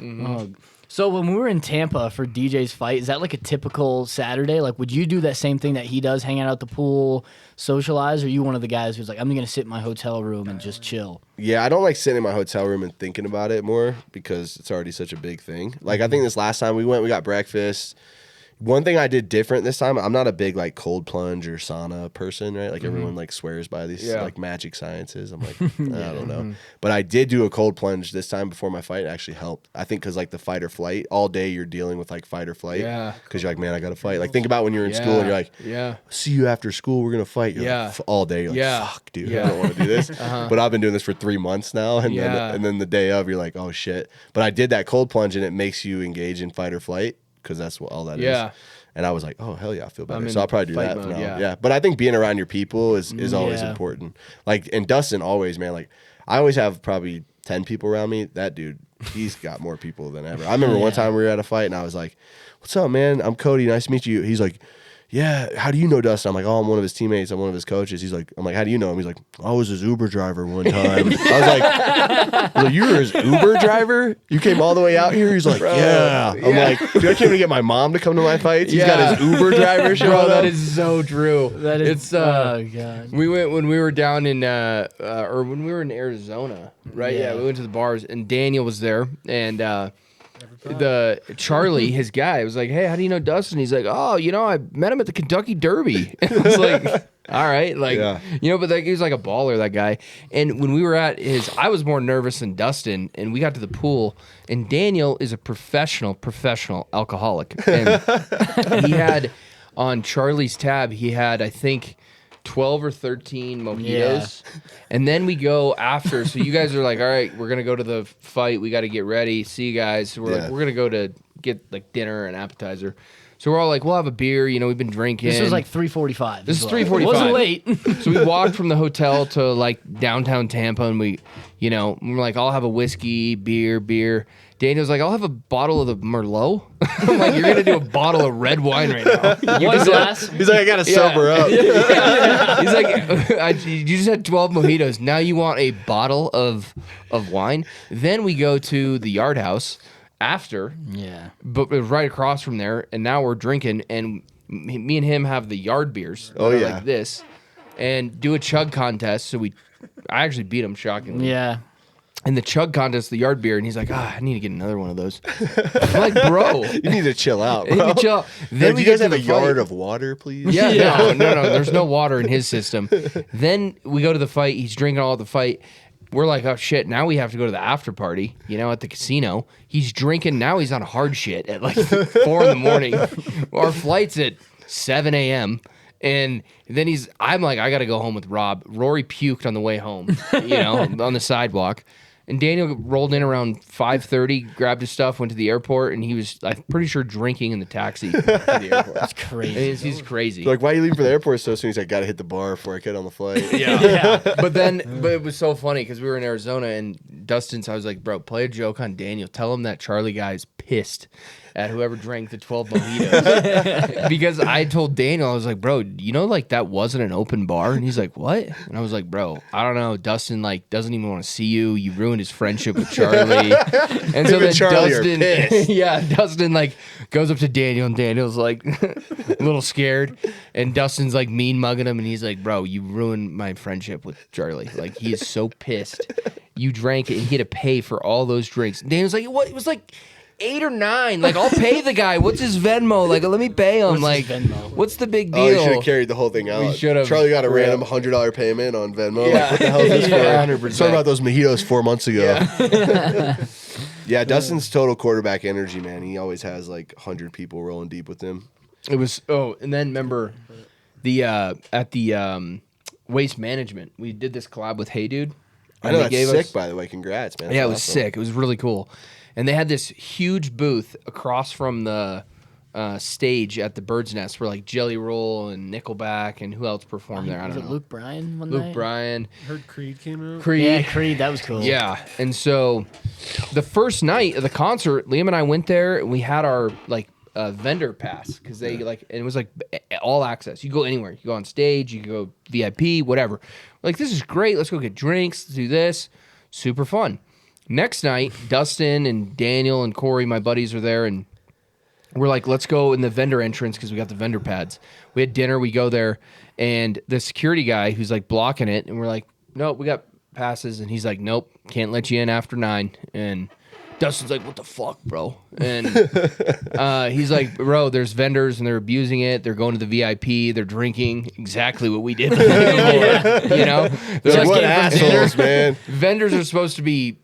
Oh. So when we were in Tampa for DJ's fight, is that like a typical Saturday? Like, would you do that same thing that he does, hang out at the pool, socialize, or are you one of the guys who's like, I'm gonna sit in my hotel room and just chill? Yeah, I don't like sitting in my hotel room and thinking about it more because it's already such a big thing. Like, I think this last time we went, we got breakfast. One thing I did different this time, I'm not a big like cold plunge or sauna person, right? Like everyone like swears by these like magic sciences. I'm like, I don't know. But I did do a cold plunge this time before my fight. It actually helped. I think because like the fight or flight, all day you're dealing with like fight or flight. Yeah. Because you're like, man, I got to fight. Like think about when you're in school and you're like, see you after school. We're going to fight. You're like, all day. You're like, fuck, dude, I don't want to do this. But I've been doing this for 3 months now. And then the day of, you're like, oh shit. But I did that cold plunge and it makes you engage in fight or flight because that's what all that is. And I was like, oh, hell yeah, I feel better. So I'll probably do that mode, now. Yeah. But I think being around your people is always important. Like, and Dustin always, man, like, I always have probably 10 people around me. That dude, he's got more people than ever. I remember one time we were at a fight and I was like, what's up, man? I'm Cody. Nice to meet you. He's like, yeah, how do you know Dustin? I'm like, oh, I'm one of his teammates. I'm one of his coaches. He's like, I'm like, how do you know him? He's like, I was his Uber driver one time. I was like, you were his Uber driver? You came all the way out here? He's like, yeah. I'm like, dude, I can't even get my mom to come to my fights. He's got his Uber driver show up. That is so true. That is, it's oh god. We went when we were down in or when we were in Arizona, right? Yeah, we went to the bars and Daniel was there and the Charlie, his guy, was like, hey, how do you know Dustin? He's like, oh, you know, I met him at the Kentucky Derby. I was like, all right, like, you know, but like, he was like a baller, that guy. And when we were at I was more nervous than Dustin, and we got to the pool, and Daniel is a professional alcoholic. And he had, on Charlie's tab, he had, I think, 12 or 13 mojitos. And then we go after. So you guys are like, all right, we're going to go to the fight. We got to get ready. See you guys. So we're like, we're going to go to get like dinner and appetizer. So we're all like, we'll have a beer. You know, we've been drinking. This was like 3:45. This is 3:45. It wasn't late. So we walked from the hotel to like downtown Tampa and we're like, I'll have a whiskey, beer. Daniel's like, I'll have a bottle of the Merlot. I'm like, you're going to do a bottle of red wine right now. One glass. He's like, I got to sober up. He's like, you just had 12 mojitos. Now you want a bottle of wine? Then we go to the Yard House after. Yeah. But it was right across from there. And now we're drinking. And me and him have the yard beers. Like this. And do a chug contest. So I actually beat him, shockingly. Yeah. In the chug contest, the yard beer, and he's like, I need to get another one of those. I'm like, bro. You need to chill out, bro. You need to chill out. Then do you guys have a yard of water, please? Yeah, no. There's no water in his system. Then we go to the fight. He's drinking all at the fight. We're like, oh, shit, now we have to go to the after party, at the casino. He's drinking. Now he's on hard shit at like 4 in the morning. Our flight's at 7 a.m., and then I'm like, I got to go home with Rob. Rory puked on the way home, on the sidewalk. And Daniel rolled in around 5:30, grabbed his stuff, went to the airport, and he was, I'm pretty sure, drinking in the taxi to the airport. That's crazy. He's crazy. So like, why are you leaving for the airport so soon? He's like, got to hit the bar before I get on the flight. Yeah. But it was so funny because we were in Arizona, and I was like, bro, play a joke on Daniel. Tell him that Charlie guy is pissed at whoever drank the 12 mojitos. Because I told Daniel, I was like, bro, like that wasn't an open bar? And he's like, what? And I was like, bro, I don't know. Dustin like doesn't even want to see you. You ruined his friendship with Charlie. And so then Dustin like goes up to Daniel, and Daniel's like a little scared. And Dustin's like mean mugging him, and he's like, bro, you ruined my friendship with Charlie. Like, he is so pissed. You drank it, and he had to pay for all those drinks. And Daniel's like, what? It was like 8 or 9. Like, I'll pay the guy. What's his Venmo? Like, let me pay him. What's the big deal? Oh, you should have carried the whole thing out. We should have. Charlie got a random $100 payment on Venmo. Yeah. Like, what the hell is this for? 100%. Sorry about those mojitos 4 months ago. Yeah, Dustin's total quarterback energy, man. He always has like 100 people rolling deep with him. It was, and then remember at the Waste Management, we did this collab with Hey Dude. I know, that's sick, by the way. Congrats, man. That's awesome. Sick. It was really cool. And they had this huge booth across from the stage at the Bird's Nest where like Jelly Roll and Nickelback and who else performed there? I Was don't it know. Luke Bryan one night? Luke Bryan. Heard Creed came out. Creed. Yeah, Creed. That was cool. Yeah, and so the first night of the concert, Liam and I went there, and we had our like vendor pass because they like, and it was like all access. You go anywhere. You go on stage. You can go VIP, whatever. Like, this is great. Let's go get drinks. Let's do this. Super fun. Next night, Dustin and Daniel and Corey, my buddies, are there, and we're like, let's go in the vendor entrance because we got the vendor pads. We had dinner. We go there, and the security guy who's like blocking it, and we're like, no, we got passes, and he's like, nope, can't let you in after 9. And Dustin's like, what the fuck, bro? And he's like, bro, there's vendors, and they're abusing it. They're going to the VIP. They're drinking exactly what we did. You know, they're Like, what came from dinner. assholes, man. Vendors are supposed to be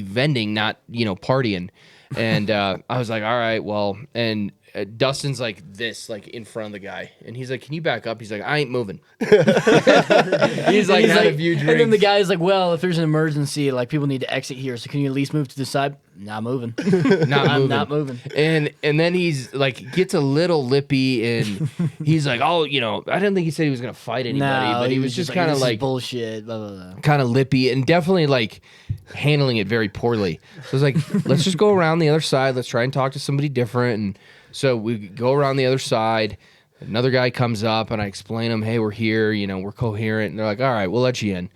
vending, not partying. And I was like, all right, well, and Dustin's like this, like in front of the guy, and he's like, can you back up? He's like, I ain't moving. He's like, had a few drinks. And then the guy's like, well, if there's an emergency, like people need to exit here, so can you at least move to the side? Not moving. I'm not moving. And then he's like, gets a little lippy, and he's like, oh, I didn't think he said he was gonna fight anybody, but he was just kind of this is like bullshit. Blah, blah, blah. kind of lippy, and definitely like handling it very poorly. So I was like, let's just go around the other side. Let's try and talk to somebody different. And so we go around the other side. Another guy comes up, and I explain him, hey, we're here. We're coherent. And they're like, all right, we'll let you in.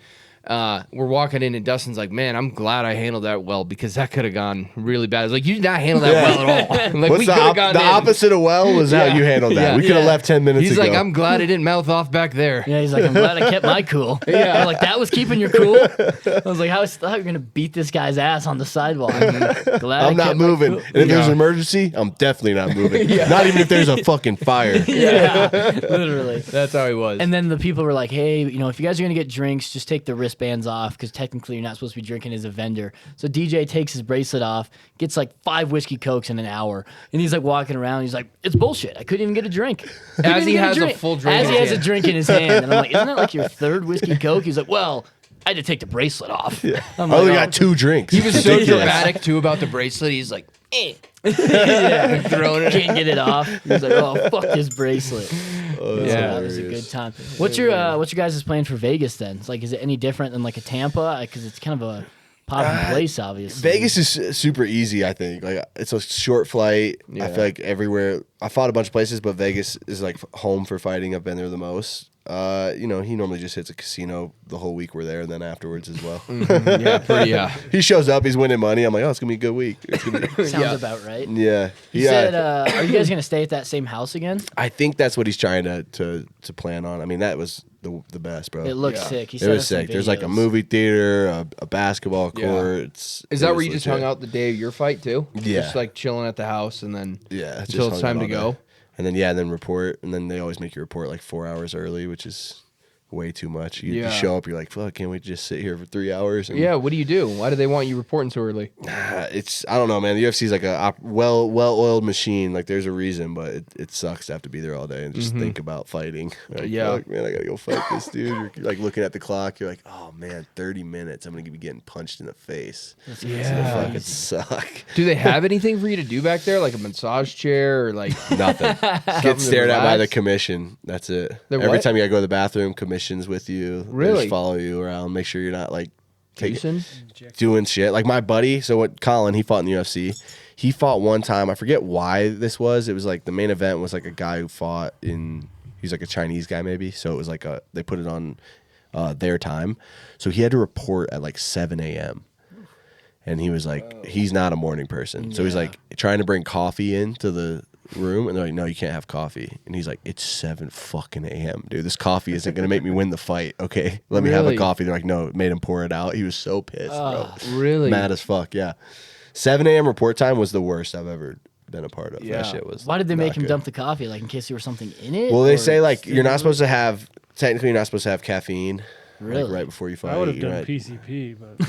We're walking in, and Dustin's like, man, I'm glad I handled that well because that could have gone really bad. I was like, you did not handle that well at all. Like, What's we the, could have gone the in. opposite of well was how you handled that. Yeah. We could have Yeah. left 10 minutes He's ago. like, I'm glad I didn't mouth off back there. Yeah, he's like, I'm glad I kept my cool. Yeah, I'm like, that was keeping your cool. I was like, I thought you were gonna beat this guy's ass on the sidewalk. Glad I I'm not kept my moving. cool. And if there's an emergency, I'm definitely not moving. Not even if there's a fucking fire. Yeah, literally. That's how he was. And then the people were like, hey, if you guys are going to get drinks, just take the wristbands off because technically you're not supposed to be drinking as a vendor. So DJ takes his bracelet off, gets like 5 whiskey cokes in an hour. And he's like walking around. He's like, it's bullshit. I couldn't even get a drink. As he has a full drink As in he his has a hand. drink in his hand. And I'm like, isn't that like your 3rd whiskey coke? He's like, well, I had to take the bracelet off. I'm I only like, got 2 drinks. He was so Ridiculous. dramatic too about the bracelet. He's like, yeah, throwing it. can't get it off. He's like, oh, fuck this bracelet. Oh, So Yeah. that was a good time. What's your guys' plan for Vegas then? It's like, is it any different than like a Tampa? Because it's kind of a popping place, obviously. Vegas is super easy, I think. Like, it's a short flight. I feel like everywhere. I fought a bunch of places, but Vegas is like home for fighting. I've been there the most. He normally just hits a casino the whole week we're there, and then afterwards as well. Yeah, pretty. He shows up, he's winning money. I'm like, oh, it's gonna be a good week. It's gonna be, Sounds about right. yeah. He said, are you guys going to stay at that same house again? I think that's what he's trying to plan on. I mean, that was the best, bro. It looks Yeah. sick. He It sent was us some sick. There's like a videos. movie theater, a basketball Yeah. court. Is that where you just hung out the day of your fight too? Yeah. Just like chilling at the house and then Yeah, until it's time to go. And then report, and then they always make you report like 4 hours early, which is way too much. You show up, you're like, fuck, can't we just sit here for 3 hours? And Yeah, what do you do? Why do they want you reporting so early? it's, I don't know, man. The UFC is like a well-oiled machine. Like, there's a reason, but it sucks to have to be there all day and just think about fighting. Like, Yeah. fuck, man, I gotta go fight this dude. You're like looking at the clock. You're like, oh man, 30 minutes. I'm gonna be getting punched in the face. It's gonna fucking suck. Do they have anything for you to do back there, like a massage chair or like Nothing. something Get to stared at by the relax? commission. That's it. The Every what? time you gotta go to the bathroom, commissions with you. They Really? just follow you around. Make sure you're not like Jason? doing shit. Like my buddy, so what Colin, he fought in the UFC. He fought one time. I forget why this was. It was like the main event was like a guy who fought in. He's like a Chinese guy maybe. So it was like they put it on their time. So he had to report at like 7 a.m. And he was like, he's not a morning person. So he's like trying to bring coffee into the room, and they're like, no, you can't have coffee. And he's like, it's 7 fucking a.m., dude. This coffee isn't gonna make me win the fight. Okay, let me have a Really? coffee. They're like, no, it made him pour it out. He was so pissed, bro. Really? Mad as fuck. Yeah, 7 a.m. report time was the worst I've ever been a part of. Yeah. That shit was. Why did they make not him good. dump the coffee? Like in case there was something in it? Well, they Or- say like you're not supposed to have. Technically, you're not supposed to have caffeine. Really? Like right before you fight. I would have You're done right. PCP, but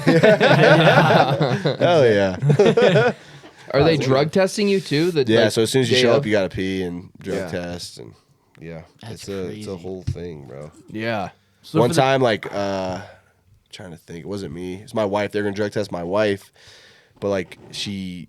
Hell yeah. Are they drug testing you too? Yeah, like, so as soon as you day show of? up, you gotta pee and drug Yeah. test, and yeah, That's it's a crazy. whole thing, bro. Yeah. So One for the- time, like, trying to think, it wasn't me. It's my wife. They're gonna drug test my wife, but like she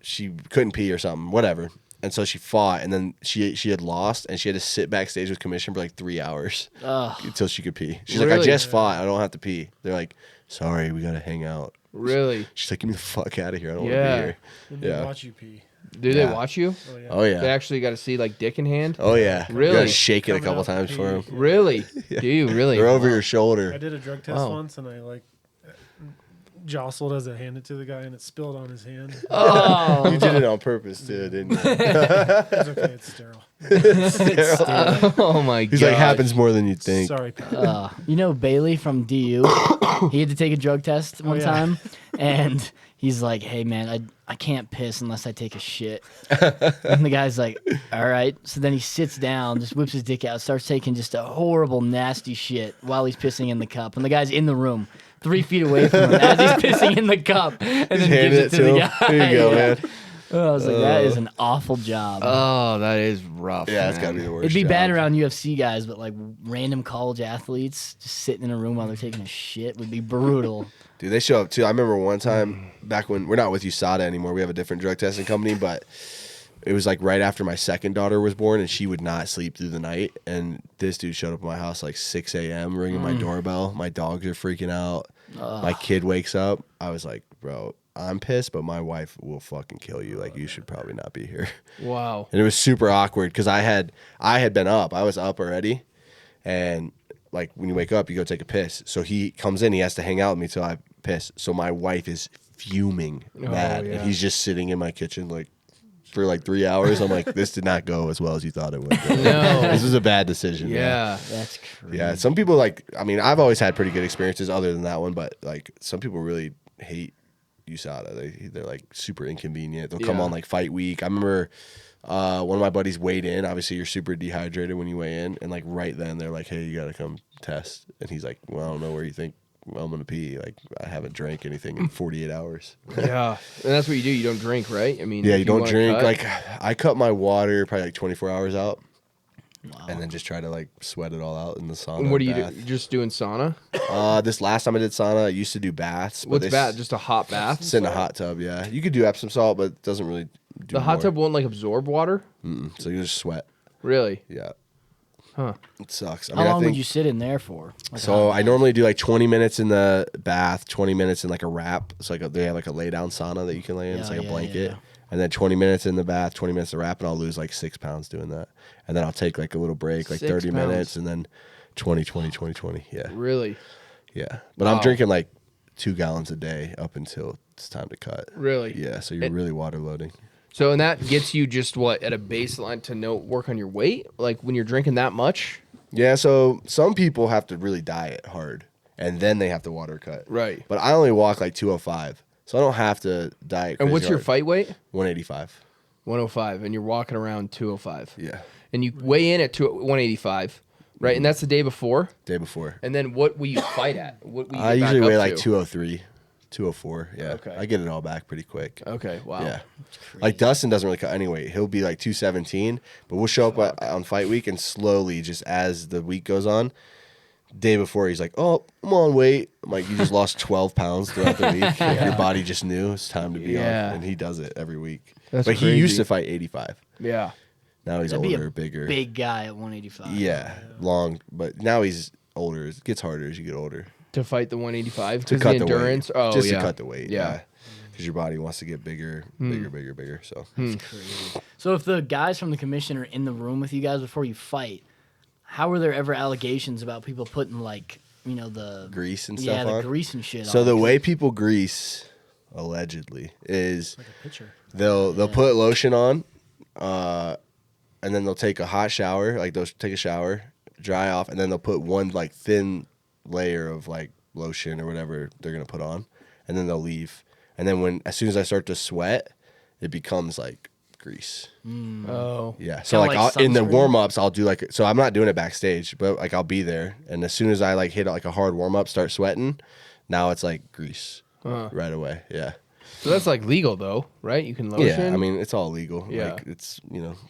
she couldn't pee or something, whatever. And so she fought, and then she had lost, and she had to sit backstage with commission for like 3 hours until she could pee. She's like, I just fought. I don't have to pee. They're like, sorry, we got to hang out. Really? She's like, get me the fuck out of here. I don't want to be here. And they watch you pee. Do they watch you? Oh, yeah. Oh, yeah. They actually got to see like dick in hand? Oh, yeah. Really? You gotta shake it a Coming couple out times pee. for them. Really? Do you really? They're over your I shoulder. did a drug test once, and I like jostled as I handed it to the guy, and it spilled on his hand. Oh. You did it on purpose, too, didn't you? It's okay, it's sterile. Oh my god. He's like, happens more than you'd think. Sorry, pal. You know Bailey from DU? He had to take a drug test one time, and he's like, hey, man, I can't piss unless I take a shit. And the guy's like, all right. So then he sits down, just whips his dick out, starts taking just a horrible, nasty shit while he's pissing in the cup. And the guy's in the room, 3 feet away from him as he's pissing in the cup, and then gives it to the guy. Here you go, man. Oh, I was like, that is an awful job. Oh, that is rough. Yeah, it's man. got to be the worst. It'd be job. bad around UFC guys, but like random college athletes just sitting in a room while they're taking a shit would be brutal. Dude, they show up too. I remember one time back when we're not with USADA anymore. We have a different drug testing company, but it was like right after my second daughter was born, and she would not sleep through the night. And this dude showed up at my house like 6 a.m. ringing my doorbell. My dogs are freaking out. My kid wakes up. I was like, bro, I'm pissed, but my wife will fucking kill you. Like, you should probably not be here. Wow. And it was super awkward because I had been up. I was up already, and like when you wake up, you go take a piss. So he comes in. He has to hang out with me till I piss. So my wife is fuming mad, and he's just sitting in my kitchen like for like 3 hours. I'm like, this did not go as well as you thought it would. No. This was a bad decision. Yeah. That's crazy. Yeah. Some people I've always had pretty good experiences other than that one, but like some people really hate USADA. They're like super inconvenient. They'll come on like fight week. I remember one of my buddies weighed in. Obviously, you're super dehydrated when you weigh in, and like right then they're like, "Hey, you got to come test." And he's like, "Well, I don't know where you think I'm gonna pee. Like, I haven't drank anything in 48 hours." Yeah. And that's what you do. You don't drink, right? I mean, Yeah, if you don't wanna drink. cut- Like, I cut my water probably like 24 hours out, and then just try to like sweat it all out in the sauna. And what do you bath. do? You're just doing sauna? This last time I did sauna, I used to do baths. But What's they that? Just a hot bath? sit in a hot tub. Yeah, you could do Epsom salt, but it doesn't really do The hot more. tub won't like absorb water? So you just sweat. Really? Yeah. Huh. It sucks. How long would you sit in there for? Like So I normally do like 20 minutes in the bath, 20 minutes in like a wrap. It's like they have like a lay down sauna that you can lay in. It's like a blanket. yeah. And then 20 minutes in the bath, 20 minutes of wrap, and I'll lose like 6 pounds doing that. And then I'll take like a little break, like 6 30 pounds. minutes, and then 20, 20, 20, 20. Yeah. Really? Yeah. But I'm drinking like 2 gallons a day up until it's time to cut. Really? Yeah. So you're really water loading. So, and that gets you just what, at a baseline to work on your weight? Like when you're drinking that much? Yeah. So some people have to really diet hard, and then they have to water cut. Right. But I only walk like 205. So I don't have to diet. And what's crazy your hard. fight weight? 185. 105. And you're walking around 205. Yeah. And you weigh in at 185, right? And that's the day before? Day before. And then what will you fight at? What will you I get back usually up weigh like to? 203, 204. Yeah. Okay. I get it all back pretty quick. Okay, wow. Yeah. Like Dustin doesn't really cut any weight. He'll be like 217, but we'll show up on fight week and slowly, just as the week goes on, day before he's like, "Oh, I'm on weight." I'm like, "You just lost 12 pounds throughout the week. Like, your body just knew it's time to be Yeah. on." And he does it every week. That's but he used crazy. to fight 85. Yeah. Now he's That'd be older, a bigger. big guy at 185. Yeah, long. But now he's older. It gets harder as you get older. To fight the 185? To Because cut the the endurance? weight. Oh, Just yeah. to cut the weight. Yeah. Because your body wants to get bigger, bigger. So So if the guys from the commission are in the room with you guys before you fight, how were there ever allegations about people putting like, the grease and stuff the on. grease and shit So on? the way people grease, allegedly, is Like a pitcher. they'll put lotion on, and then they'll take a hot shower. Like they'll take a shower, dry off, and then they'll put one like thin layer of like lotion or whatever they're gonna put on, and then they'll leave. And then as soon as I start to sweat, it becomes like grease. Oh. Yeah. So Kinda like like in the sunscreen? warm ups, I'll do like, so I'm not doing it backstage, but like I'll be there, and as soon as I like hit like a hard warm up, start sweating, now it's like grease right away. Yeah. So that's like legal though, right? You can lotion. Yeah, I mean it's all legal. Yeah. Like it's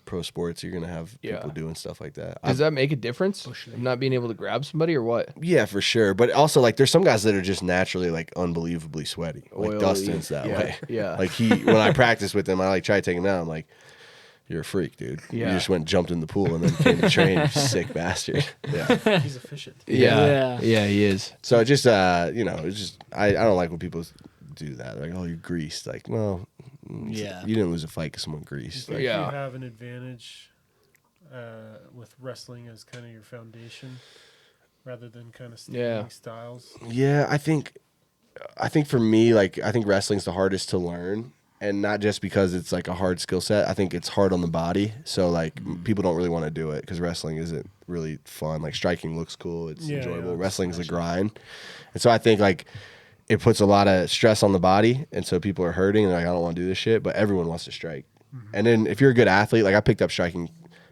pro sports. You're gonna have people doing stuff like that. Does that make a difference? Of not being able to grab somebody or what? Yeah, for sure. But also like there's some guys that are just naturally like unbelievably sweaty. Like Oily. Dustin's that Yeah, way. yeah. Like when I practice with him, I like try to take him down. I'm like, you're a freak, dude. Yeah. You just went and jumped in the pool and then came to train, you sick bastard. Yeah. He's efficient. Yeah, he is. So it just it's just I don't like when people do that. Like, oh, you greased. Like, well, you didn't lose a fight because someone greased. Like, You have an advantage with wrestling as kind of your foundation, rather than kind of stealing styles. yeah, I think for me, like, I think wrestling's the hardest to learn. And not just because it's like a hard skill set. I think it's hard on the body. So like people don't really want to do it because wrestling isn't really fun. Like striking looks cool. It's enjoyable. Yeah, Wrestling's a grind. And so I think like it puts a lot of stress on the body. And so people are hurting and they're like, I don't want to do this shit. But everyone wants to strike. And then if you're a good athlete, like I picked up striking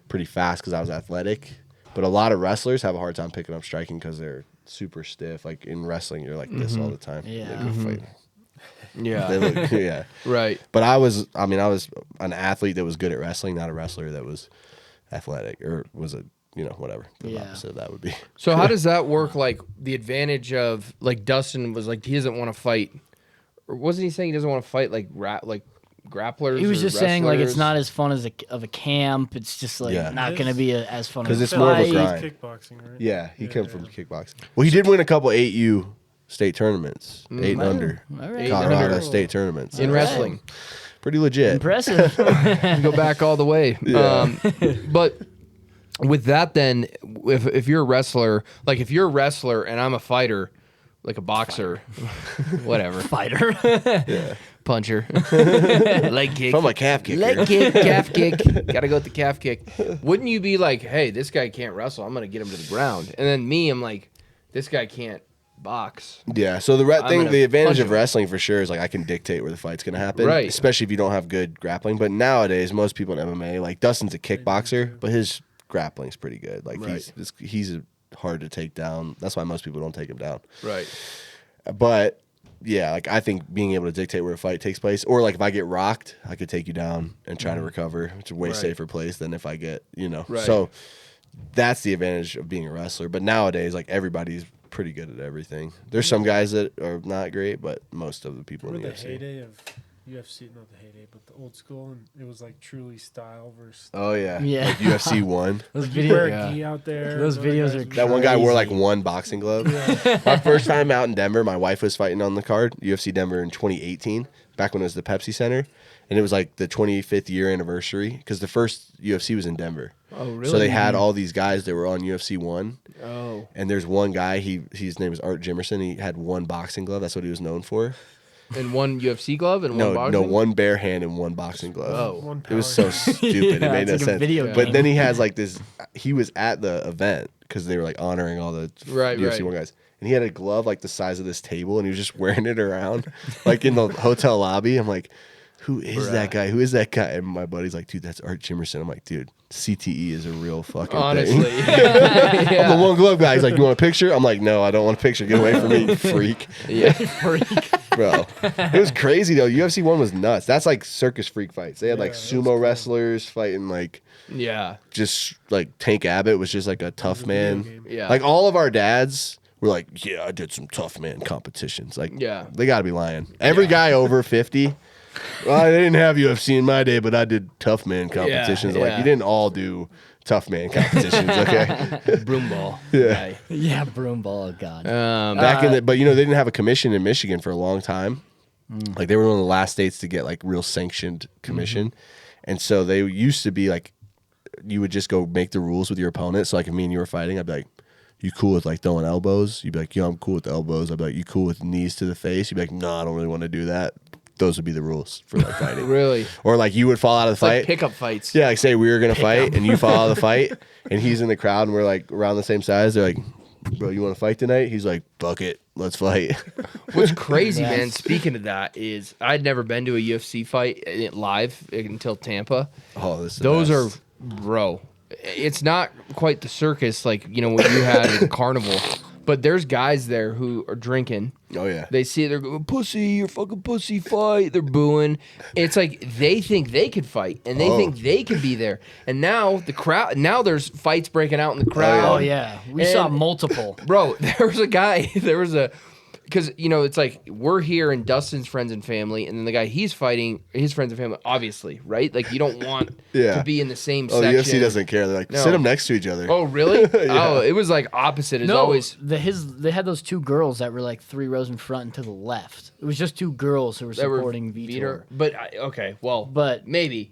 pretty fast because I was athletic. But a lot of wrestlers have a hard time picking up striking because they're super stiff. Like in wrestling, you're like this all the time. Yeah. They go fight. Yeah. They look, yeah. Right. But I was an athlete that was good at wrestling, not a wrestler that was athletic or was a, whatever. The opposite of that would be. So how does that work? Like the advantage of like Dustin was like he doesn't want to fight, or wasn't he saying he doesn't want to fight like grapplers? He was or just saying like it's wrestlers? not as fun as a camp. It's just like not going to be as fun as Because it's a more of a fight. grind. Kickboxing, right? Yeah, he came from kickboxing. Well, he did win a couple 8U state tournaments, 8 and under, All right. Colorado under. state tournaments. in wrestling. Pretty legit. Impressive. Go back all the way. But with that, then, if you're a wrestler, like if you're a wrestler and I'm a fighter, like a boxer, whatever, Fighter. puncher, leg kick, From a calf kicker. leg kick, calf kick, gotta go with the calf kick. Wouldn't you be like, hey, this guy can't wrestle, I'm gonna get him to the ground, and then me, I'm like, this guy can't box. Yeah, so the gonna the advantage punch of him. wrestling for sure is like I can dictate where the fight's gonna happen, Right. Especially if you don't have good grappling. But nowadays, most people in MMA, like Dustin's a kickboxer, but his grappling's pretty good. Like he's hard to take down. That's why most people don't take him down. Right. But yeah, like I think being able to dictate where a fight takes place, or like if I get rocked, I could take you down and try to recover. It's a way safer place than if I get, Right. So that's the advantage of being a wrestler. But nowadays, like everybody's pretty good at everything. There's some guys that are not great, but most of the people in the Remember the UFC. heyday of UFC, not the heyday, but the old school, and it was like truly style versus. Oh yeah, Yeah. Like UFC 1. Those You wear videos. a gi out there. Those and other videos guys are would- That one guy wore like Crazy. one boxing glove. My first time out in Denver, my wife was fighting on the card, UFC Denver in 2018, back when it was the Pepsi Center. And it was like the 25th year anniversary because the first UFC was in Denver. Oh, really? So they had all these guys that were on UFC 1. Oh. And there's one guy, his name is Art Jimerson. He had one boxing glove. That's what he was known for. And one UFC glove and one No, boxing? no, one bare hand and one boxing glove. Oh. One It was power. so stupid. Yeah, It made no it's like a sense. video But game. then he has like this. He was at the event because they were like honoring all the UFC Right. 1 guys, and he had a glove like the size of this table, and he was just wearing it around, like in the hotel lobby. I'm like, who is that guy? Who is that guy? And my buddy's like, dude, that's Art Jimerson. I'm like, dude, CTE is a real fucking Honestly. thing. Yeah. I'm the one glove guy. He's like, you want a picture? I'm like, no, I don't want a picture. Get away from me, you freak. Yeah. Bro, it was crazy though. UFC 1 was nuts. That's like circus freak fights. They had like Yeah, that was sumo cool. wrestlers fighting like Yeah. just like Tank Abbott was just like a tough a video man. game. Yeah. Like all of our dads were like, yeah, I did some tough man competitions. Like, Yeah. they got to be lying. Every guy over 50. Well, I didn't have UFC in my day, but I did tough man competitions. I'm like, yeah. you didn't all do tough man competitions, okay? Broom ball. Yeah. Yeah, broom ball. Oh, God. Back in the, but they didn't have a commission in Michigan for a long time. Like they were one of the last states to get like real sanctioned commission, and so they used to be like, you would just go make the rules with your opponent. So like if me and you were fighting, I'd be like, you cool with like throwing elbows? You'd be like, yeah, I'm cool with the elbows. I'd be like, you cool with knees to the face? You'd be like, no, I don't really want to do that. Those would be the rules for like fighting. Really? Or like you would fall out of the It's fight. like pickup fights. Yeah, like say we were gonna fight and you fall out of the fight and he's in the crowd and we're like around the same size. They're like, bro, you want to fight tonight? He's like, fuck it, let's fight. What's crazy, Yes. man, speaking of that, is I'd never been to a UFC fight live until Tampa. Oh, this is the Those best. are, bro, it's not quite the circus like, what you had at Carnival, But there's guys there who are drinking. Oh yeah. They see it, they're going, pussy, you're fucking pussy, fight. They're booing. It's like they think they could fight and they think they can be there. And now the crowd, now there's fights breaking out in the crowd. Oh yeah, we saw multiple. Bro, there was a guy, because, you know, it's like we're here and Dustin's friends and family, and then the guy he's fighting, his friends and family, obviously, right? Like, you don't want to be in the same section. The UFC doesn't care. They're like, sit them next to each other. Oh, really? Oh, it was like opposite as always. They had those 2 girls that were like 3 rows in front and to the left. It was just 2 girls who were supporting Vitor. But, okay, well, but maybe.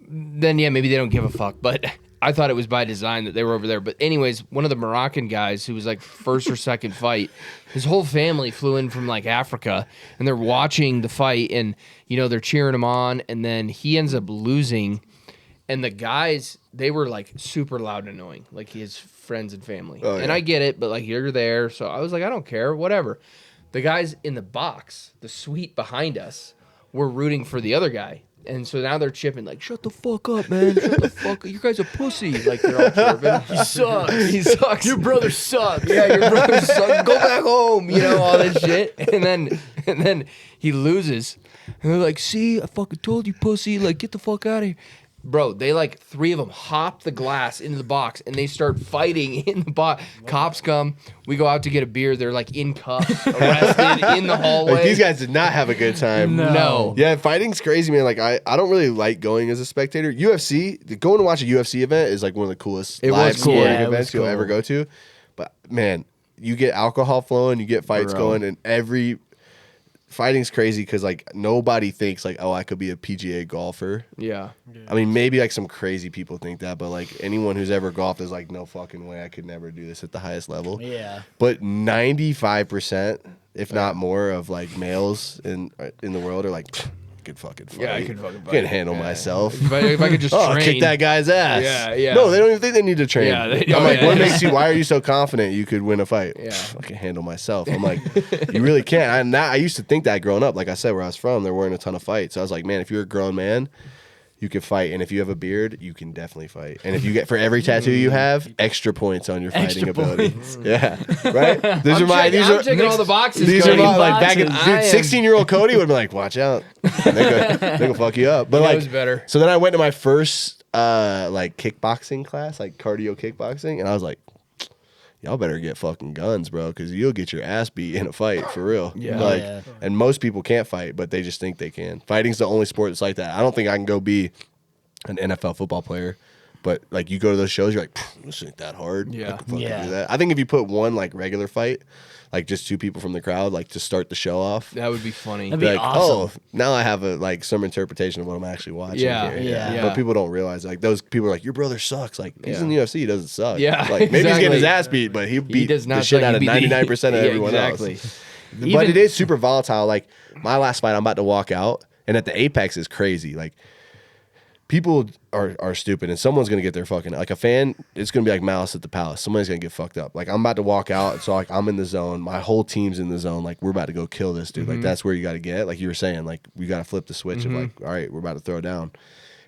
Then, yeah, maybe they don't give a fuck, but... I thought it was by design that they were over there. But anyways, one of the Moroccan guys who was like first or second fight, his whole family flew in from like Africa, and they're watching the fight, and, you know, they're cheering him on, and then he ends up losing. And the guys, they were like super loud and annoying, like his friends and family. Oh, yeah. And I get it, but like you're there. So I was like, I don't care, whatever. The guys in the box, the suite behind us, were rooting for the other guy. And so now they're chipping, like, shut the fuck up, man. Shut the fuck up. You guys are pussy. Like, they're all chirping. He sucks. He sucks. Your brother sucks. Yeah, your brother sucks. Go back home. You know, all this shit. And then he loses. And they're like, see, I fucking told you, pussy. Like, get the fuck out of here. Bro, they like 3 of them hop the glass into the box and they start fighting in the box. Cops come. We go out to get a beer. They're like in cuffs, arrested in the hallway. Like, these guys did not have a good time. No. Yeah, fighting's crazy, man. Like I don't really like going as a spectator. UFC, going to watch a UFC event is like one of the coolest live sporting events you'll ever go to. But man, you get alcohol flowing, you get fights going, and fighting's crazy because like nobody thinks like, oh, I could be a PGA golfer. Yeah. I mean, maybe like some crazy people think that, but like anyone who's ever golfed is like, no fucking way, I could never do this at the highest level. Yeah. But 95%, if not more, of like males in the world are like, I could fucking fight. Yeah, I could fucking fight. I can handle myself. If I could just train. Kick that guy's ass. Yeah, yeah. No, they don't even think they need to train. Yeah, I'm like, what makes you? Why are you so confident you could win a fight? Yeah, I can handle myself. I'm like, you really can't. I used to think that growing up. Like I said, where I was from, there weren't a ton of fights. So I was like, man, if you're a grown man, you can fight, and if you have a beard, you can definitely fight. And if you get for every tattoo you have, extra points on your fighting ability. Yeah, right. These I'm checking all the boxes. These Cody. are my, like back in 16-year-old Cody would be like, watch out, they can fuck you up. But he like, knows better. So then I went to my first like kickboxing class, like cardio kickboxing, and I was like, y'all better get fucking guns, bro, because you'll get your ass beat in a fight for real. Yeah. And most people can't fight, but they just think they can. Fighting's the only sport that's like that. I don't think I can go be an NFL football player, but like you go to those shows, you're like, this ain't that hard. Yeah. I can fucking do that. I think if you put one like regular fight, like just 2 people from the crowd, like to start the show off, that would be funny. That'd be like, awesome. oh, now I have some interpretation of what I'm actually watching. Yeah, here. yeah. But people don't realize, like, those people are like, your brother sucks. Like, he's in the UFC, he doesn't suck. Yeah, like maybe he's getting his exactly. ass beat, but he beat does not the shit suck. out of He beat the- 99% of everyone exactly. else. But it is super volatile. Like my last fight, I'm about to walk out, and at the Apex is crazy. Like people are stupid, and someone's gonna get their fucking, like a fan. It's gonna be like Malice at the Palace. Somebody's gonna get fucked up. Like I'm about to walk out, so like I'm in the zone. My whole team's in the zone. Like we're about to go kill this dude. Like that's where you got to get. Like you were saying, like we got to flip the switch of like, all right, we're about to throw down.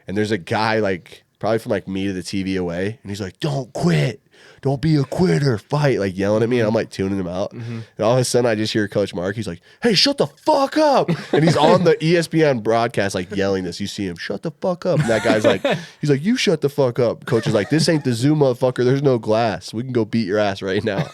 And there's a guy like probably from like me to the TV away, and he's like, don't quit. Don't be a quitter, fight, like yelling at me, and I'm like tuning him out. And all of a sudden I just hear Coach Mark, he's like, hey, shut the fuck up. And he's on the ESPN broadcast like yelling this. You see him, shut the fuck up. And that guy's like, he's like, you shut the fuck up. Coach is like, this ain't the zoo, motherfucker. There's no glass. We can go beat your ass right now.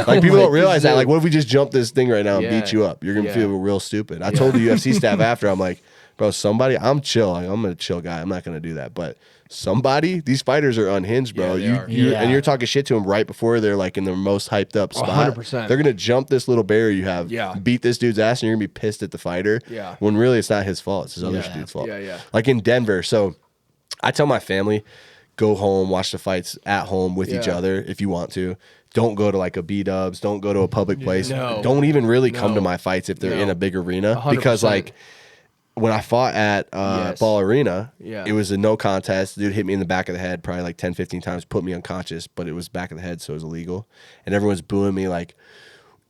Like people don't realize that. Like what if we just jump this thing right now and beat you up? You're going to feel real stupid. I told the UFC staff after, I'm like, bro, I'm chill. Like, I'm a chill guy. I'm not going to do that. But these fighters are unhinged, bro. Yeah, they are. And you're talking shit to them right before they're like in their most hyped up spot. 100%. They're gonna jump this little barrier you have, beat this dude's ass, and you're gonna be pissed at the fighter. Yeah. When really it's not his fault; it's his other dude's fault. Yeah. Like in Denver, so I tell my family, go home, watch the fights at home with each other if you want to. Don't go to like a B-dubs. Don't go to a public place. No. Don't even really come to my fights if they're in a big arena 100%. because like. When I fought at Ball Arena, it was a no contest. The dude hit me in the back of the head probably like 10, 15 times, put me unconscious, but it was back of the head, so it was illegal. And everyone's booing me like,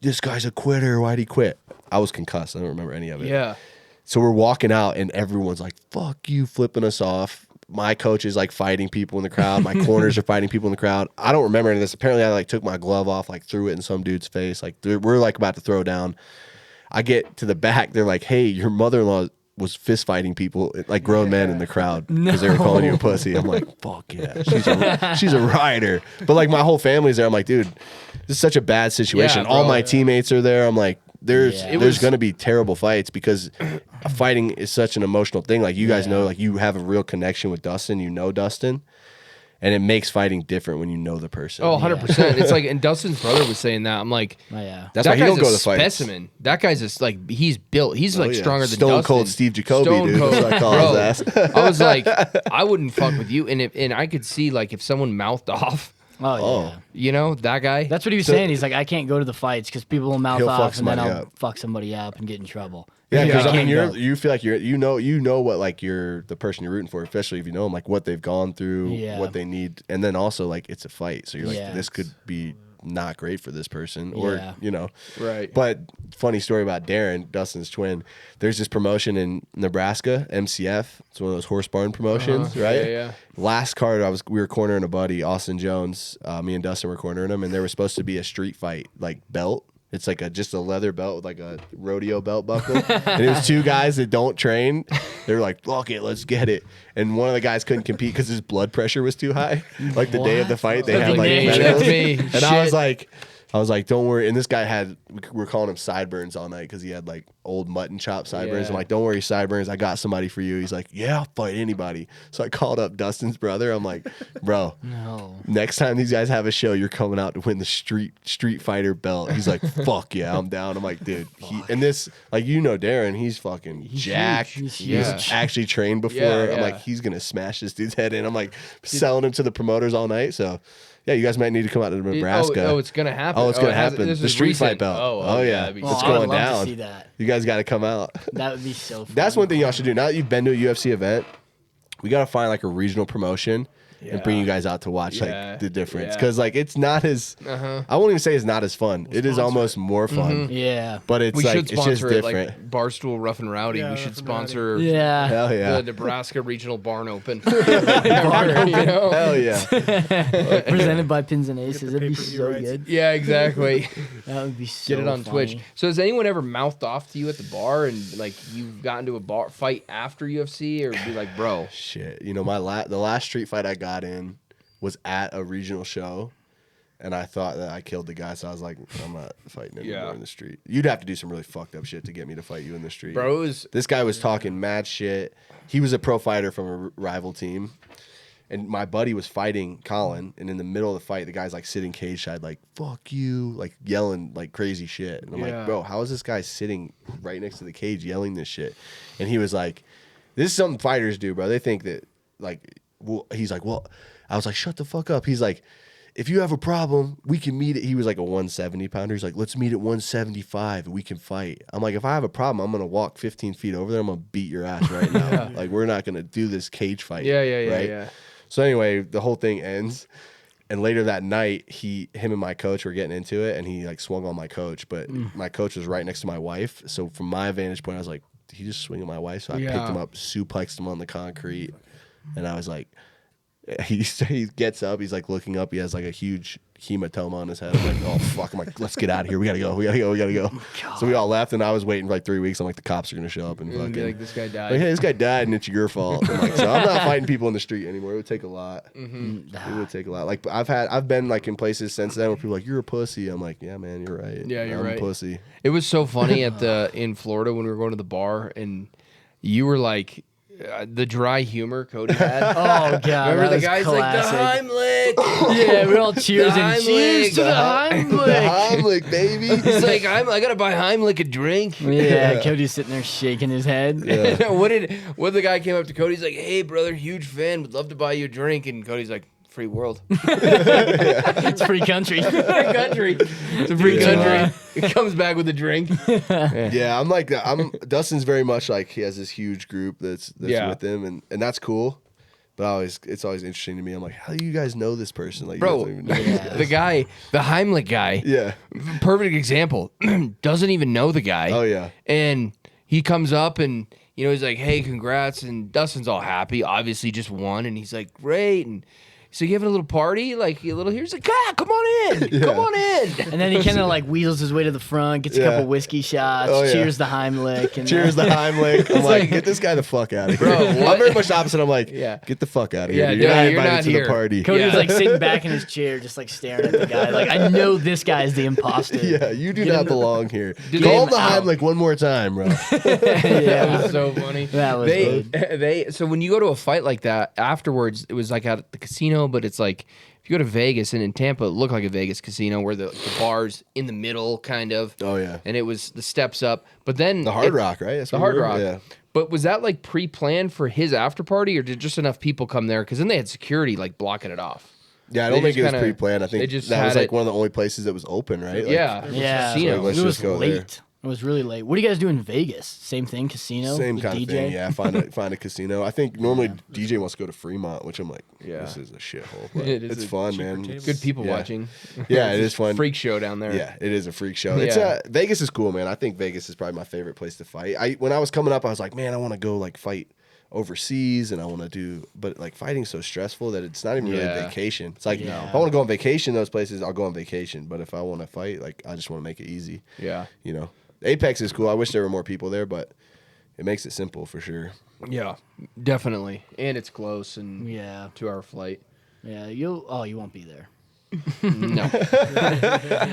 this guy's a quitter. Why'd he quit? I was concussed. I don't remember any of it. Yeah. So we're walking out, and everyone's like, fuck you, flipping us off. my coach is like fighting people in the crowd. My corners are fighting people in the crowd. I don't remember any of this. Apparently, I like took my glove off, like threw it in some dude's face. Like we're like about to throw down. I get to the back. They're like, "Hey, your mother-in-law was fist fighting people, like grown men in the crowd, because they were calling you a pussy." I'm like, "Fuck yeah, she's a rider." But like my whole family's there. I'm like, dude, this is such a bad situation. Yeah, All bro. my teammates are there. I'm like, there's was- going to be terrible fights because fighting is such an emotional thing. Like you guys know, like you have a real connection with Dustin. You know Dustin, and it makes fighting different when you know the person. Oh, 100%. It's like, and Dustin's brother was saying that. I'm like, Oh, yeah. That's that why he guy's don't go a to the fights. specimen. That guy's just like, he's built. He's like Oh, yeah. stronger than Stone Dustin. Cold Steve Jacoby, Stone dude. Cold. That's what I call Bro, his ass. I was like, I wouldn't fuck with you. And I could see like if someone mouthed off, Oh, yeah. you know, that guy. That's what he was saying. He's like, I can't go to the fights because people will mouth He'll fuck off, and then somebody I'll up. fuck somebody up and get in trouble. Yeah, because I I mean, can't go. you feel like you know what like you're the person you're rooting for, especially if you know them, like what they've gone through, Yeah. what they need, and then also like it's a fight, so you're like, Yeah. this could be not great for this person, or Yeah. you know, Right. But funny story about Darren, Dustin's twin. There's this promotion in Nebraska, MCF. It's one of those horse barn promotions, right? Yeah, yeah. Last card, we were cornering a buddy, Austin Jones. Me and Dustin were cornering him, and there was supposed to be a street fight like belt. It's like just a leather belt with like a rodeo belt buckle. And it was two guys that don't train. They were like, fuck it, let's get it. And one of the guys couldn't compete because his blood pressure was too high. Like the day of the fight, they That's had like me. medicals. That's me. And I was like, don't worry. And this guy we're calling him sideburns all night because he had like old mutton chop sideburns. Yeah. I'm like, don't worry, sideburns. I got somebody for you. He's like, yeah, I'll fight anybody. So I called up Dustin's brother. I'm like, bro, No. next time these guys have a show, you're coming out to win the street fighter belt. He's like, fuck yeah, I'm down. I'm like, dude, and this, like, you know, Darren, he's fucking jacked. He's He's huge. actually trained before. Yeah, I'm like, he's gonna smash this dude's head in. I'm like, selling him to the promoters all night. So, yeah, you guys might need to come out to Nebraska. Oh, it's gonna happen. Oh, it's gonna it has- happen. this The is street recent. fight belt. Oh, yeah, that'd be it's Oh, sick. I would going love down. to see that. You guys got to come out. That would be so fun. That's one thing y'all should do. Now that you've been to a UFC event, we got to find like a regional promotion and bring you guys out to watch Yeah. like the difference, Yeah. because like it's not as I won't even say it's not as fun. It is almost more fun, Yeah. but it's We like should it's just sponsor it different. like Barstool Rough and Rowdy. Yeah, we should Rough and sponsor Yeah. Hell yeah, the Nebraska Regional Barn Open. Barn Open. You know? hell yeah. Presented by Pins and Aces. the That'd be pay-per-view so rights. good. Yeah, exactly. That would be so Get it on funny. Twitch. So has anyone ever mouthed off to you at the bar and like you've gotten to a bar fight after UFC or be like, bro? Shit, you know the last street fight I got in was at a regional show, and I thought that I killed the guy, so I was like, I'm not fighting anymore Yeah. in the street. You'd have to do some really fucked up shit to get me to fight you in the street. Bro, it was This guy was talking mad shit. He was a pro fighter from a rival team. And my buddy was fighting Colin, and in the middle of the fight, the guy's like sitting cage side, like, fuck you, like yelling like crazy shit. And I'm Yeah. like, bro, how is this guy sitting right next to the cage yelling this shit? And he was like, this is something fighters do, bro. They think that, like, well, he's like, well, I was like, shut the fuck up. He's like, if you have a problem, we can meet it. He was like a 170 pounder. He's like, let's meet at 175 and we can fight. I'm like, if I have a problem, I'm going to walk 15 feet over there. I'm going to beat your ass right now. Like, we're not going to do this cage fight. right? yeah. So anyway, the whole thing ends. And later that night, him and my coach were getting into it, and he like swung on my coach. But my coach was right next to my wife. So from my vantage point, I was like, did he just swing on my wife? So I picked him up, suplexed him on the concrete. And I was like, he gets up, he's like looking up, he has like a huge hematoma on his head. I'm like, oh fuck, I'm like, let's get out of here. We gotta go. So we all left, and I was waiting for like 3 weeks. I'm like, the cops are gonna show up and And fucking be like, this guy died. like, hey, this guy died and it's your fault. I'm like, so I'm not fighting people in the street anymore. It would take a lot. It would take a lot. Like I've been like in places since then where people are like, you're a pussy. I'm like, yeah, man, you're right. Yeah, you're I'm right. a pussy. It was so funny in Florida when we were going to the bar and you were like the dry humor Cody had. Oh god, Remember that the was guy's classic. like the Heimlich. Yeah, we're all cheers The and cheers Heimlich. to the The Heimlich. Heimlich, baby. He's like, I gotta buy Heimlich a drink. Yeah, Cody's sitting there shaking his head. What the guy came up to Cody? He's like, hey brother, huge fan, would love to buy you a drink. And Cody's like, free world. It's free country. Country. It's a free country. He comes back with a drink. Yeah, I'm like that. Dustin's very much like he has this huge group that's Yeah. with him, and that's cool. But it's always interesting to me. I'm like, how do you guys know this person? Like, you Bro, guys don't even know these guys. the guy, the Heimlich guy, Yeah. perfect example, doesn't even know the guy. Oh yeah. And he comes up and you know, he's like, hey, congrats. And Dustin's all happy, obviously just won. And he's like, great. And so you having a little party? Like, a little here? He's like, come on in. Come on in. And then he kind of like weasels his way to the front, gets a couple whiskey shots, cheers the Heimlich. And cheers the Heimlich. I'm like, get this guy the fuck out of here. Bro, I'm very much the opposite. I'm like, get the fuck out of here. Yeah, Dude. dude, You're not you're invited not to here. the party. Cody was like sitting back in his chair, just like staring at the guy. Like, I know this guy is the imposter. Yeah, you do not belong here. Dude, Call they- the Heimlich one more time, bro. That was so funny. That was good. So when you go to a fight like that, afterwards, it was like at the casino, but it's like, if you go to Vegas, and in Tampa, it looked like a Vegas casino where the bar's in the middle, kind of. Oh, yeah. And it was the steps up. But then... The Hard Rock, right? That's The where Hard we were? Rock. Yeah. But was that like pre-planned for his after party, or did just enough people come there? Because then they had security like blocking it off. Yeah, I They don't think just it was kinda- pre-planned. I they think just that was had like it- one of the only places that was open, right? Like, Yeah. Yeah. Casino. Let's It just was go there. late. It was really late. What do you guys do in Vegas? Same thing, casino? Same with kind DJ? of thing, yeah. Find a casino. I think normally DJ wants to go to Fremont, which I'm like, Yeah. this is a shithole. But It is it's a fun, cheaper man. table. Good people Yeah. watching. Yeah, it is fun. Freak show down there. Yeah, it is a freak show. Yeah. It's Vegas is cool, man. I think Vegas is probably my favorite place to fight. When I was coming up, I was like, man, I want to go like fight overseas, and I want to do, but like fighting's so stressful that it's not even really Yeah. vacation. It's like No. if I want to go on vacation those places, I'll go on vacation. But if I want to fight, like I just want to make it easy. Yeah. You know, Apex is cool. I wish there were more people there, but it makes it simple for sure. Yeah, definitely. And it's close and Yeah. 2-hour flight. Yeah. You won't be there. No.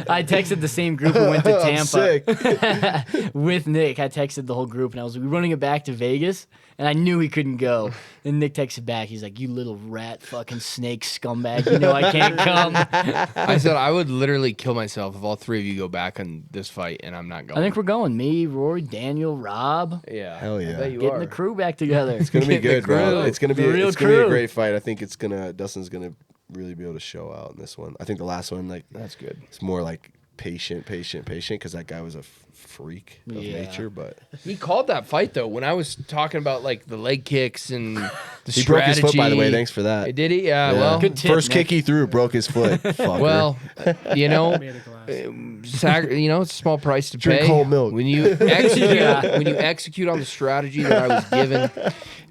I texted the same group who went to I'm Tampa sick. with Nick. I texted the whole group and I was like, we're running it back to Vegas. And I knew he couldn't go. And Nick texted back. He's like, you little rat fucking snake scumbag. You know I can't come. I said I would literally kill myself if all three of you go back on this fight, and I'm not going. I think we're going. Me, Rory, Daniel, Rob. Yeah. Hell yeah. I bet you Getting are. the crew back together. It's gonna be Get the good, bro. crew. It's gonna be The real it's gonna be a crew. great fight. I think Dustin's gonna really be able to show out in this one. I think the last one, like, That's good. it's more like patient, because that guy was a freak of Yeah. nature. But He called that fight though when I was talking about like the leg kicks and the he strategy. broke his foot, by the way. Thanks for that. Did he? Yeah. Well, Good tip, First Nick. kick he threw broke his foot. Fucker. well, you know, Made of glass. it's a small price to Drink pay. whole milk. When you execute on the strategy that I was given.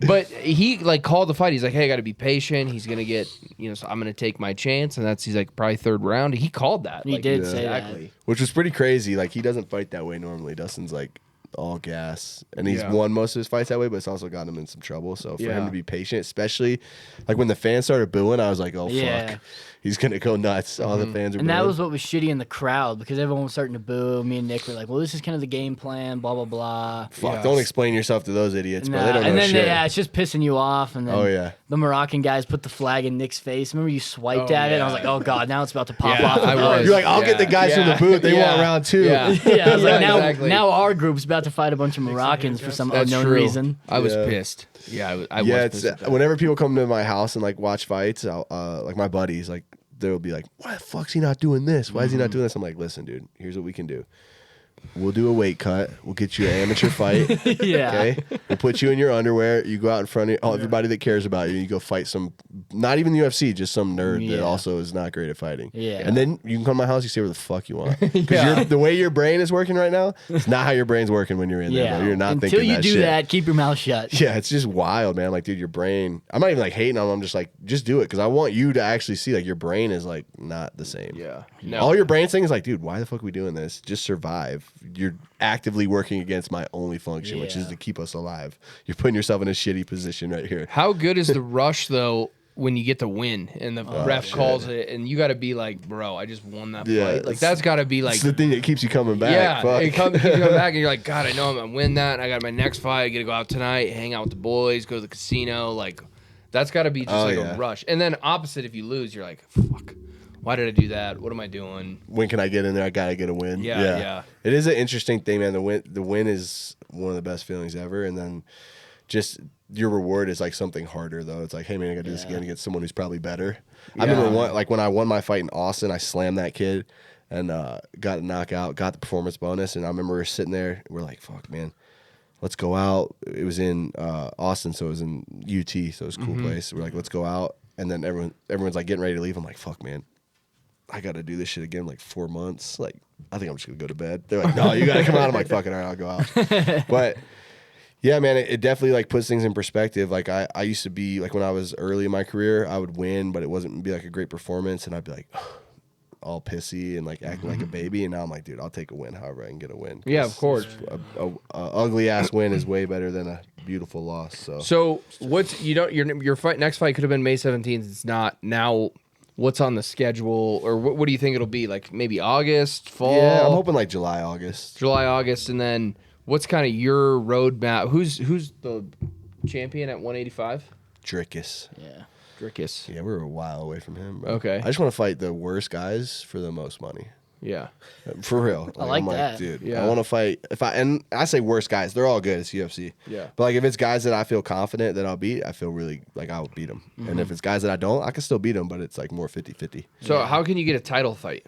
But he like called the fight. He's like, "Hey, I got to be patient. He's gonna get, so I'm gonna take my chance." And he's like probably third round. He called that. He Like, did say that. exactly. which was pretty crazy. Like he doesn't fight that way normally. Dustin's like all gas, and he's Yeah. won most of his fights that way, but it's also gotten him in some trouble. So for Yeah. him to be patient, especially like when the fans started booing, I was like, "Oh Yeah. fuck, he's gonna go nuts." All the fans are And that booing. was what was shitty in the crowd because everyone was starting to boo. Me and Nick were like, well, this is kind of the game plan, blah, blah, blah. Fuck, Yeah. don't explain yourself to those idiots, bro. They Nah, don't know and then, shit. yeah, it's just pissing you off. And then Oh, yeah. the Moroccan guys put the flag in Nick's face. Remember you swiped Oh, at it? And I yeah. was like, oh, God, now it's about to pop Yeah, off. I with was. us. You're like, I'll get the guys from the booth. They want round two. Yeah, Yeah, I was like, exactly. now our group's about to fight a bunch of Moroccans for some That's unknown true. reason. I was Yeah. pissed. Yeah, I Yeah, was it's pissed. at that. whenever people come to my house and like watch fights, like my buddies, like they'll be like, "Why the fuck's he not doing this? Why is he not doing this?" I'm like, "Listen, dude, here's what we can do. We'll do a weight cut. We'll get you an amateur fight. Yeah. Okay, we'll put you in your underwear. You go out in front of everybody that cares about you. You go fight some, not even the UFC, just some nerd that Yeah. also is not great at fighting. Yeah. and then you can come to my house. You say where the fuck you want because the way your brain is working right now, it's not how your brain's working when you're in there. Yeah. Bro. You're not Until thinking you that do shit. that, keep your mouth shut. Yeah, it's just wild, man. Like, dude, your brain. I'm not even like hating on them. I'm just like, just do it because I want you to actually see like your brain is like not the same. Yeah. No. All your brain's saying is like, dude, why the fuck are we doing this? Just survive. You're actively working against my only function, which is Yeah. to keep us alive. You're putting yourself in a shitty position right here. How good is the rush though when you get the win and the ref shit. calls it and you got to be like, bro, I just won that Yeah, fight. Like it's- that's got to be like, It's the thing that keeps you coming back. yeah, Fuck. it comes you come back and you're like, God, I know I'm gonna win that. And I got my next fight. I got to go out tonight, hang out with the boys, go to the casino. Like that's got to be just Oh, like yeah. a rush. And then opposite, if you lose, you're like, fuck, why did I do that? What am I doing? When can I get in there? I gotta get a win. Yeah. It is an interesting thing, man. The win is one of the best feelings ever, and then just your reward is like something harder though. It's like, hey man, I gotta do this again against someone who's probably better. I remember when I won my fight in Austin, I slammed that kid and got a knockout, got the performance bonus, and I remember we were sitting there, we're like, fuck man, let's go out. It was in Austin, so it was in UT, so it was a cool place. We're like, let's go out, and then everyone's like getting ready to leave. I'm like, fuck man, I got to do this shit again in like 4 months. Like, I think I'm just going to go to bed. They're like, no, you got to come out. I'm like, fuck it, all right, I'll go out. But Yeah, man, it definitely like puts things in perspective. Like I used to be like when I was early in my career, I would win, but it wasn't be like a great performance, and I'd be like all pissy and like acting like a baby. And now I'm like, dude, I'll take a win however I can get a win. Yeah, of course. A ugly ass win is way better than a beautiful loss. So what's your fight next fight could have been May 17th. It's not now. What's on the schedule, or what do you think it'll be? Like maybe August, fall? Yeah, I'm hoping like July, August, and then what's kind of your roadmap? Who's the champion at 185? Drickus. Yeah. Drickus. Yeah, we're a while away from him. Bro. Okay. I just want to fight the worst guys for the most money. Yeah. For real. I like I'm that. Dude, Yeah. I want to fight. And I say worst guys, they're all good. It's UFC. Yeah. But like if it's guys that I feel confident that I'll beat, I feel really like I'll beat them. And if it's guys that I don't, I can still beat them, but it's like more 50-50. So how can you get a title fight?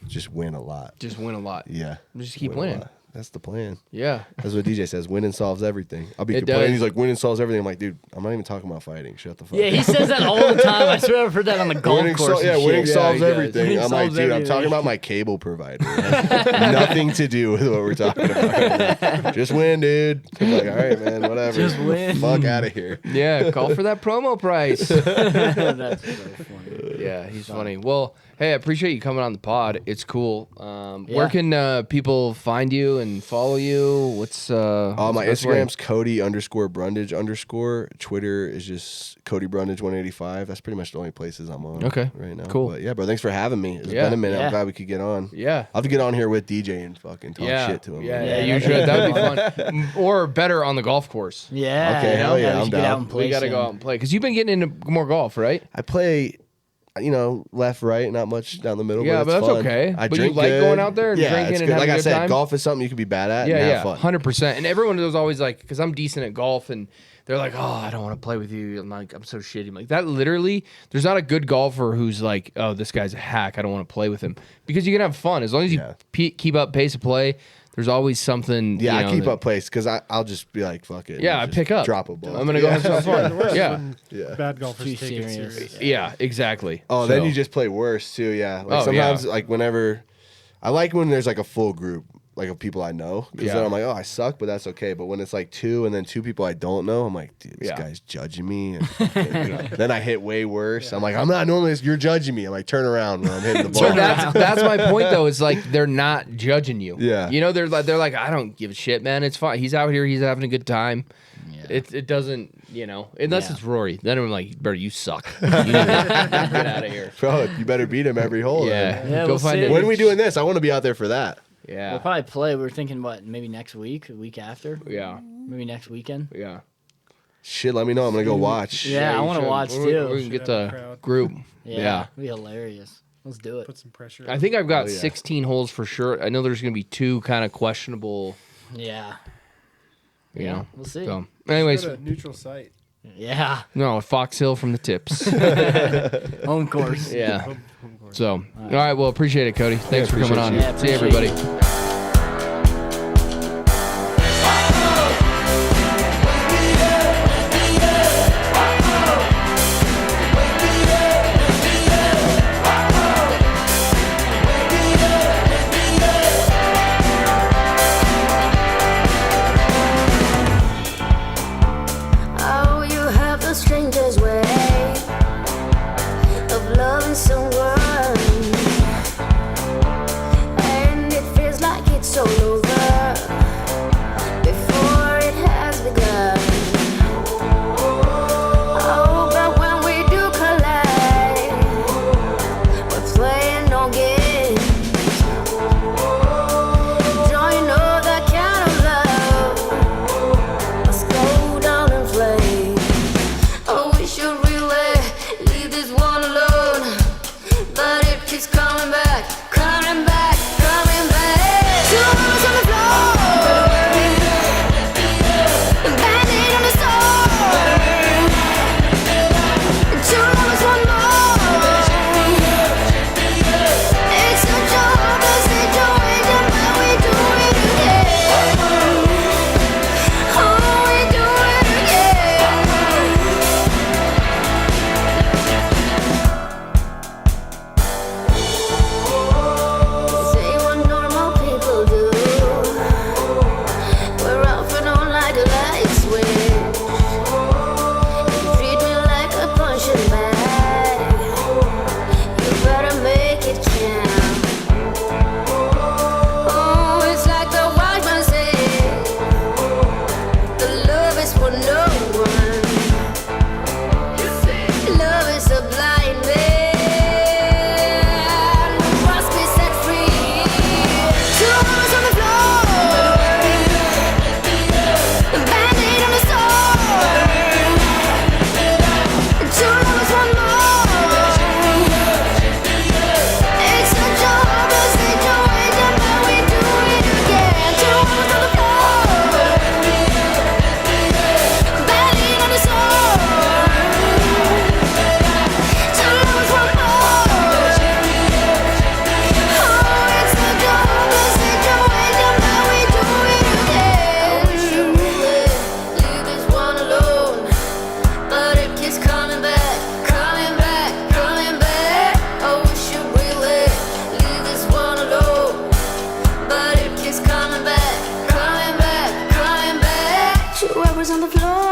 Just win a lot. Just win a lot. Yeah. Just keep Win a winning. lot. That's the plan. Yeah. That's what DJ says. Winning solves everything. I'll be It complaining. does. He's like, winning solves everything. I'm like, dude, I'm not even talking about fighting. Shut the fuck Yeah, up. he says that all the time. I swear I've heard that on the golf Winning course. and winning shit. solves he does. everything. Winning I'm like, solves dude, I'm everything. talking about my cable provider. It has nothing to do with what we're talking about. Just win, dude. I'm like, all right, man, whatever. Just win. Fuck out of here. Yeah. Call for that promo price. That's so funny. Yeah, he's funny. Well, hey, I appreciate you coming on the pod. It's cool. Where Yeah. can people find you and follow you? What's My what's the best way? Instagram's Cody_Brundage_. Twitter is just Cody Brundage 185. That's pretty much the only places I'm on right now. Cool. But yeah, bro, thanks for having me. It's Yeah. been a minute. Yeah. I'm glad we could get on. Yeah. I'll have to get on here with DJ and fucking talk shit to him. Yeah, man. yeah, Yeah, you that'd should. be That would be fun. Or better on the golf course. Yeah. Okay, hell yeah, we I'm should get down. out and play We got to some. go out and play because you've been getting into more golf, right? I play, left, right, not much down the middle. Yeah, but it's but that's fun. okay. I But you drink like good. going out there and yeah, drinking it's and good. having Like a I good said, time? golf is something you can be bad at. and Yeah, have fun. 100%. And everyone was always like, because I'm decent at golf, and they're like, "Oh, I don't want to play with you." I'm like, "I'm so shitty." I'm like, that literally, there's not a good golfer who's like, "Oh, this guy's a hack. I don't want to play with him," because you can have fun as long as you Yeah. keep up pace of play. There's always something. Yeah, you know, I keep that- up pace because I'll just be like, fuck it. Yeah, and I just pick up. Drop a ball. I'm gonna go have some The fun. worst Yeah, when Yeah. bad golfers Too take it serious. serious. yeah, exactly. Oh, So- then you just play worse too. Yeah. Like Oh, sometimes, yeah. like whenever, I like when there's like a full group, like of people I know, because Yeah. then I'm like, oh, I suck, but that's okay. But when it's like two and then two people I don't know, I'm like, dude, this Yeah. guy's judging me. And then I hit way worse. I'm like, I'm not normally. You're judging me. I'm like, turn around when I'm hitting the ball. So that's my point though. Is like they're not judging you. Yeah. You know, they're like I don't give a shit, man. It's fine. He's out here. He's having a good time. Yeah. It doesn't, unless Yeah. it's Rory. Then I'm like, bro, you suck. You need to get out of here. Bro, you better beat him every hole. Yeah. then. Yeah, Go we'll find see. it. When are we doing this? I want to be out there for that. Yeah. We'll probably play. We were thinking, maybe next week, a week after? Yeah. Maybe next weekend? Yeah. Shit, let me know. I'm gonna go watch. Yeah, I you want to should. watch We too. can get Should have a the crowd. group. Yeah. Yeah. It'd be hilarious. Let's do it. Put some pressure. I think I've got Oh, yeah. 16 holes for sure. I know there's going to be 2 kind of questionable, Yeah. you know. We'll see. So, Go anyways, to a neutral site. Yeah. no, Fox Hill from the tips. Home course. Yeah. Home course. So, all right. Well, appreciate it, Cody. Thanks for coming on. appreciate you. Yeah, See you, appreciate everybody. Oh, you have the strangest way of loving someone, and it feels was on the floor.